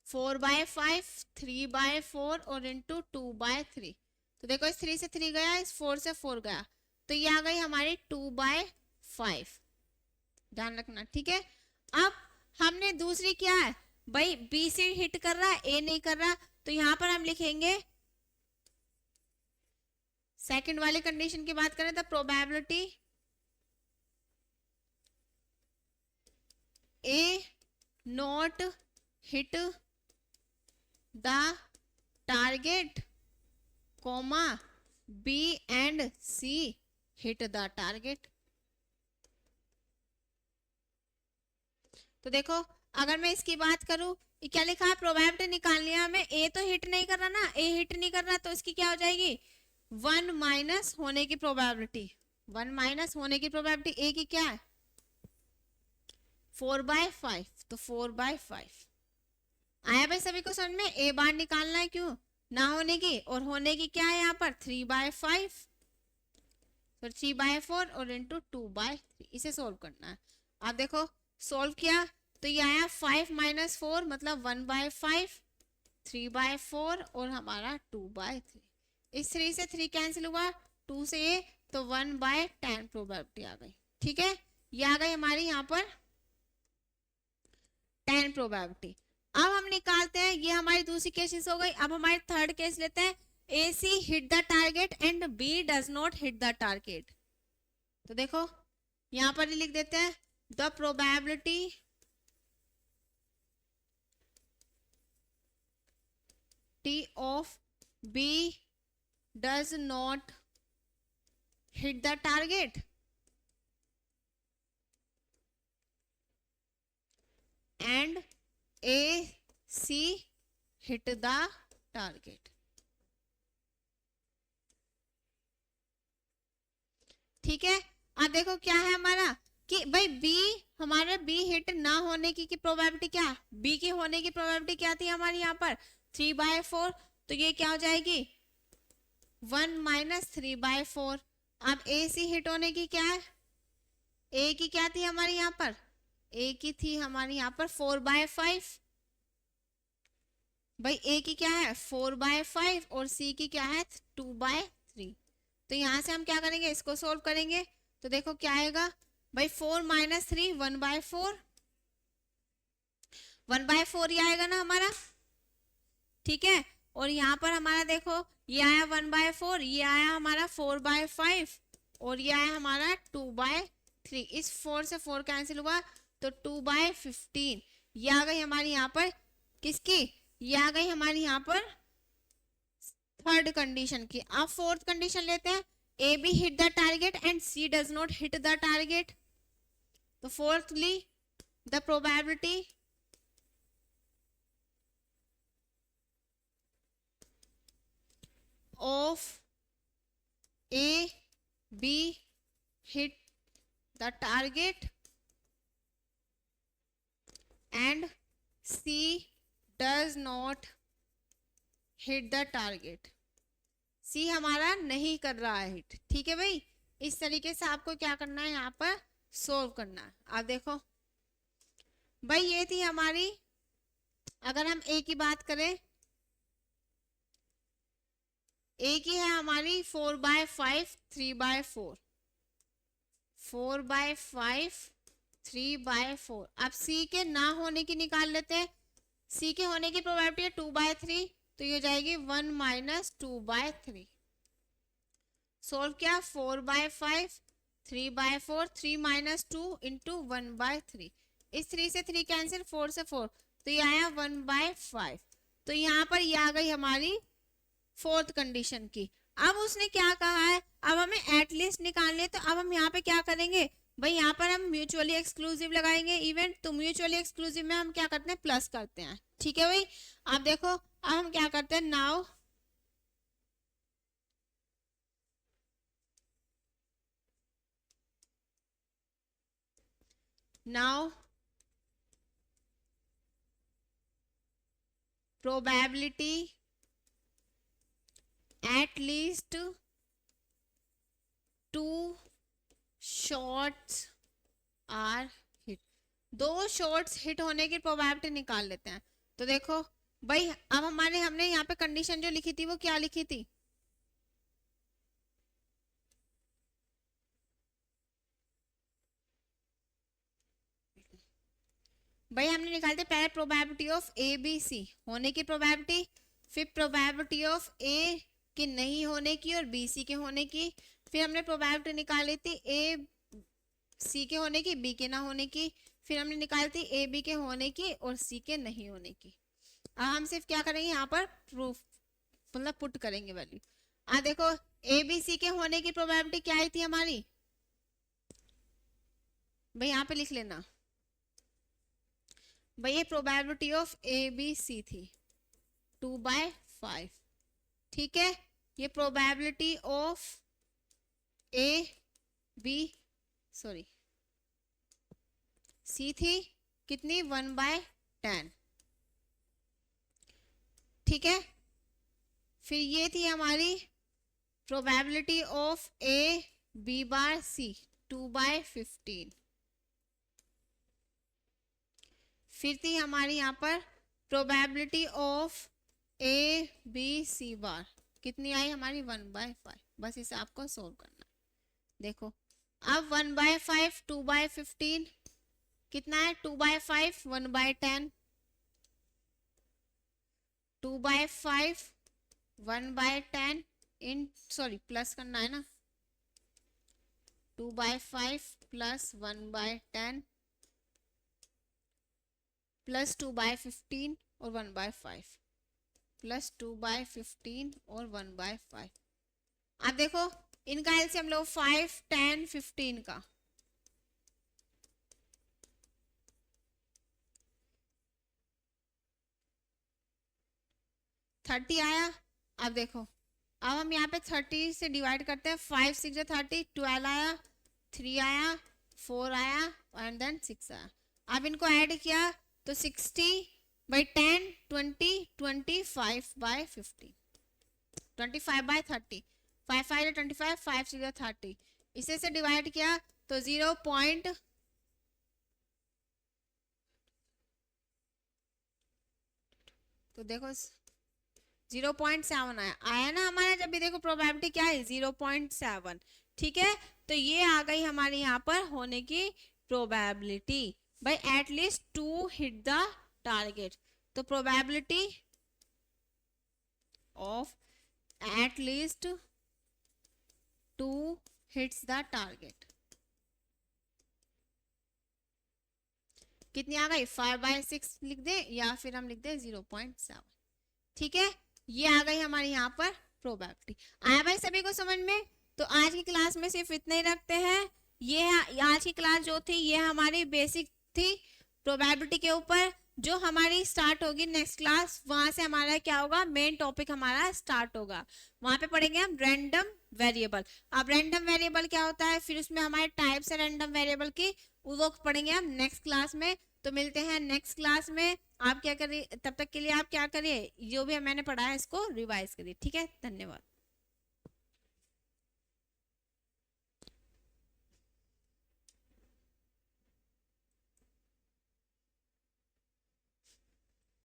4/5, 3/4 और इंटू 2/3। तो देखो इस 3 से 3 गया, इस 4 से 4 गया, तो ये आ गई हमारी 2/5, ध्यान रखना, ठीक है। अब हमने दूसरी क्या है, भाई बी से हिट कर रहा है, ए नहीं कर रहा, तो यहां पर हम लिखेंगे सेकंड वाली कंडीशन की बात करें तो probability A not hit the target, comma B and C hit the target. तो देखो अगर मैं इसकी बात करूं, क्या लिखा है, प्रोबेबिलिटी निकालनी है हमें, ए तो हिट नहीं कर रहा ना, ए हिट नहीं कर रहा, तो इसकी क्या हो जाएगी, 1 माइनस होने की प्रोबेबिलिटी, 1 माइनस होने की प्रोबेबिलिटी ए की क्या है 4/5, तो 4/5 आया भाई सभी को समझ में। ए बार निकालना है, क्यों, ना होने की, और होने की क्या है यहाँ पर 3/5, तो 3/4 और इंटू 2/3, इसे सोल्व करना है। आप देखो सोल्व किया तो ये आया 5 - 4 मतलब 1/5, 3/4 और हमारा 2/3। इस 3 से 3 कैंसिल हुआ, 2 से ये, तो 1/10 प्रोबेबिलिटी आ गई, ठीक है। ये आ गई हमारी यहाँ पर 10 प्रोबेबिलिटी। अब हम निकालते हैं, ये हमारी दूसरी केसेस हो गई। अब हमारी थर्ड केस लेते हैं, A C hit the target and B does not hit the target. तो देखो यहां पर लिख देते हैं the probability T of B does not hit the target and A C hit the target, ठीक है। अब देखो क्या है हमारा कि भाई बी, हमारे बी हिट ना होने की प्रोबेबिलिटी क्या है, बी की होने की प्रोबेबिलिटी क्या थी हमारी यहाँ पर 3/4, तो ये क्या हो जाएगी 1 - 3/4। अब ए सी हिट होने की क्या है, ए की क्या थी हमारी यहाँ पर, ए की थी हमारी यहाँ पर 4/5, भाई ए की क्या है 4/5 और सी की क्या है 2/3। तो यहां से हम क्या करेंगे, इसको सोल्व करेंगे, तो देखो क्या आएगा भाई 4 - 3 1/4, 1/4 ही आएगा ना हमारा, ठीक है। और यहाँ पर हमारा देखो ये आया 1/4, ये आया हमारा 4/5 और ये आया हमारा 2/3। इस 4 से 4 कैंसिल हुआ, तो 2/15 ये आ गई हमारी यहाँ पर किसकी, ये आ गई हमारी यहाँ पर थर्ड कंडीशन की। अब फोर्थ कंडीशन लेते हैं, A B hit the target and C does not hit the target. तो fourthly the probability of A, B hit the target and C does not hit the target. C हमारा नहीं कर रहा है hit, ठीक है भाई। इस तरीके से आपको क्या करना है, यहाँ पर सोल्व करना है। आप देखो भाई, ये थी हमारी, अगर हम A की बात करें, A की है हमारी 4/5 3/4, 4/5 3/4। अब C के ना होने की निकाल लेते हैं। C के होने की प्रोबेबिलिटी है 2/3, तो ये हो जाएगी 1 - 2/3। सोल्व किया, 4/5 3/4, 3 - 2 इंटू 1/3। इस 3 से 3 कैंसिल, 4 से 4, तो ये आया 1/5। तो यहाँ पर ये आ गई हमारी फोर्थ कंडीशन की। अब उसने क्या कहा है, अब हमें एटलीस्ट निकालनी है। तो अब हम यहाँ पे क्या करेंगे भाई, यहाँ पर हम म्यूचुअली एक्सक्लूसिव लगाएंगे इवेंट। तो म्यूचुअली एक्सक्लूसिव में हम क्या करते हैं, प्लस करते हैं, ठीक है भाई। आप देखो, अब हम क्या करते हैं, now probability at least 2 shots are hit। 2 shots hit होने की प्रोबेबिलिटी निकाल लेते हैं। तो देखो भाई, अब हमने यहाँ पे कंडीशन जो लिखी थी वो क्या लिखी थी, भाई हमने निकालते थे पहले probability of A B C होने की प्रोबेबिलिटी, फिर प्रोबेबिलिटी ऑफ ए के नहीं होने की और बी सी के होने की, फिर हमने प्रोबेबिलिटी निकाली थी ए सी के होने की, बी के ना होने की, फिर हमने निकाली थी ए बी के होने की और सी के नहीं होने की। अब हम सिर्फ क्या करेंगे, यहाँ पर प्रूफ मतलब पुट करेंगे वैल्यू। देखो, ए बी सी के होने की प्रोबेबिलिटी क्या आई थी हमारी, भाई यहाँ पे लिख लेना भाई, ये probability of A B C थी 2/5, ठीक है। ये probability of A B sorry C थी कितनी, 1/10, ठीक है। फिर ये थी हमारी probability of A B bar C 2/15। फिर थी हमारी यहाँ पर probability of A B C bar, कितनी आई हमारी, 1/5। बस इसे आपको सोल्व करना। देखो अब 1/5 2/15 कितना है, 2/5 1/10, 2/5 1/10 इन सॉरी प्लस करना है ना, 2/5 प्लस 1/10 प्लस 2/15 और 1/5 प्लस 2/15 और 1/5। अब देखो इनका एलसीएम लो, 5 10 15 का, थर्टी आया। अब देखो, अब हम यहाँ पे 30 से डिवाइड करते हैं, 5 6 30, 12 आया, 3 आया, 4 आया एंड देन 6 आया। अब इनको ऐड किया तो 60/10 20 25/15 25/30, 5 5 25 5 6 30। इसे से डिवाइड किया तो 0. तो देखो 0.7 आया ना हमारा, जब भी देखो प्रोबेबिलिटी क्या है 0.7, ठीक है। तो ये आ गई हमारे यहाँ पर होने की प्रोबेबिलिटी भाई, एटलीस्ट 2 हिट द टारगेट। तो probability of at least 2 hits the target कितनी आ गई, 5/6 लिख दे या फिर हम लिख दे 0.7, ठीक है। ये आ गई हमारे यहाँ पर प्रोबेबिलिटी। आया भाई सभी को समझ में। तो आज की क्लास में सिर्फ इतना ही रखते हैं। ये आज की क्लास जो थी ये हमारी बेसिक थी प्रोबेबिलिटी के ऊपर। जो हमारी स्टार्ट होगी नेक्स्ट क्लास, वहां से हमारा क्या होगा, मेन टॉपिक हमारा स्टार्ट होगा। वहां पे पढ़ेंगे हम रैंडम वेरिएबल। अब रैंडम वेरिएबल क्या होता है, फिर उसमें हमारे टाइप्स है रैंडम वेरिएबल की, वो पढ़ेंगे हम नेक्स्ट क्लास में। तो मिलते हैं नेक्स्ट क्लास में। आप क्या करिए, तब तक के लिए आप क्या करिए, जो भी मैंने पढ़ा है इसको रिवाइज करिए। ठीक है, धन्यवाद।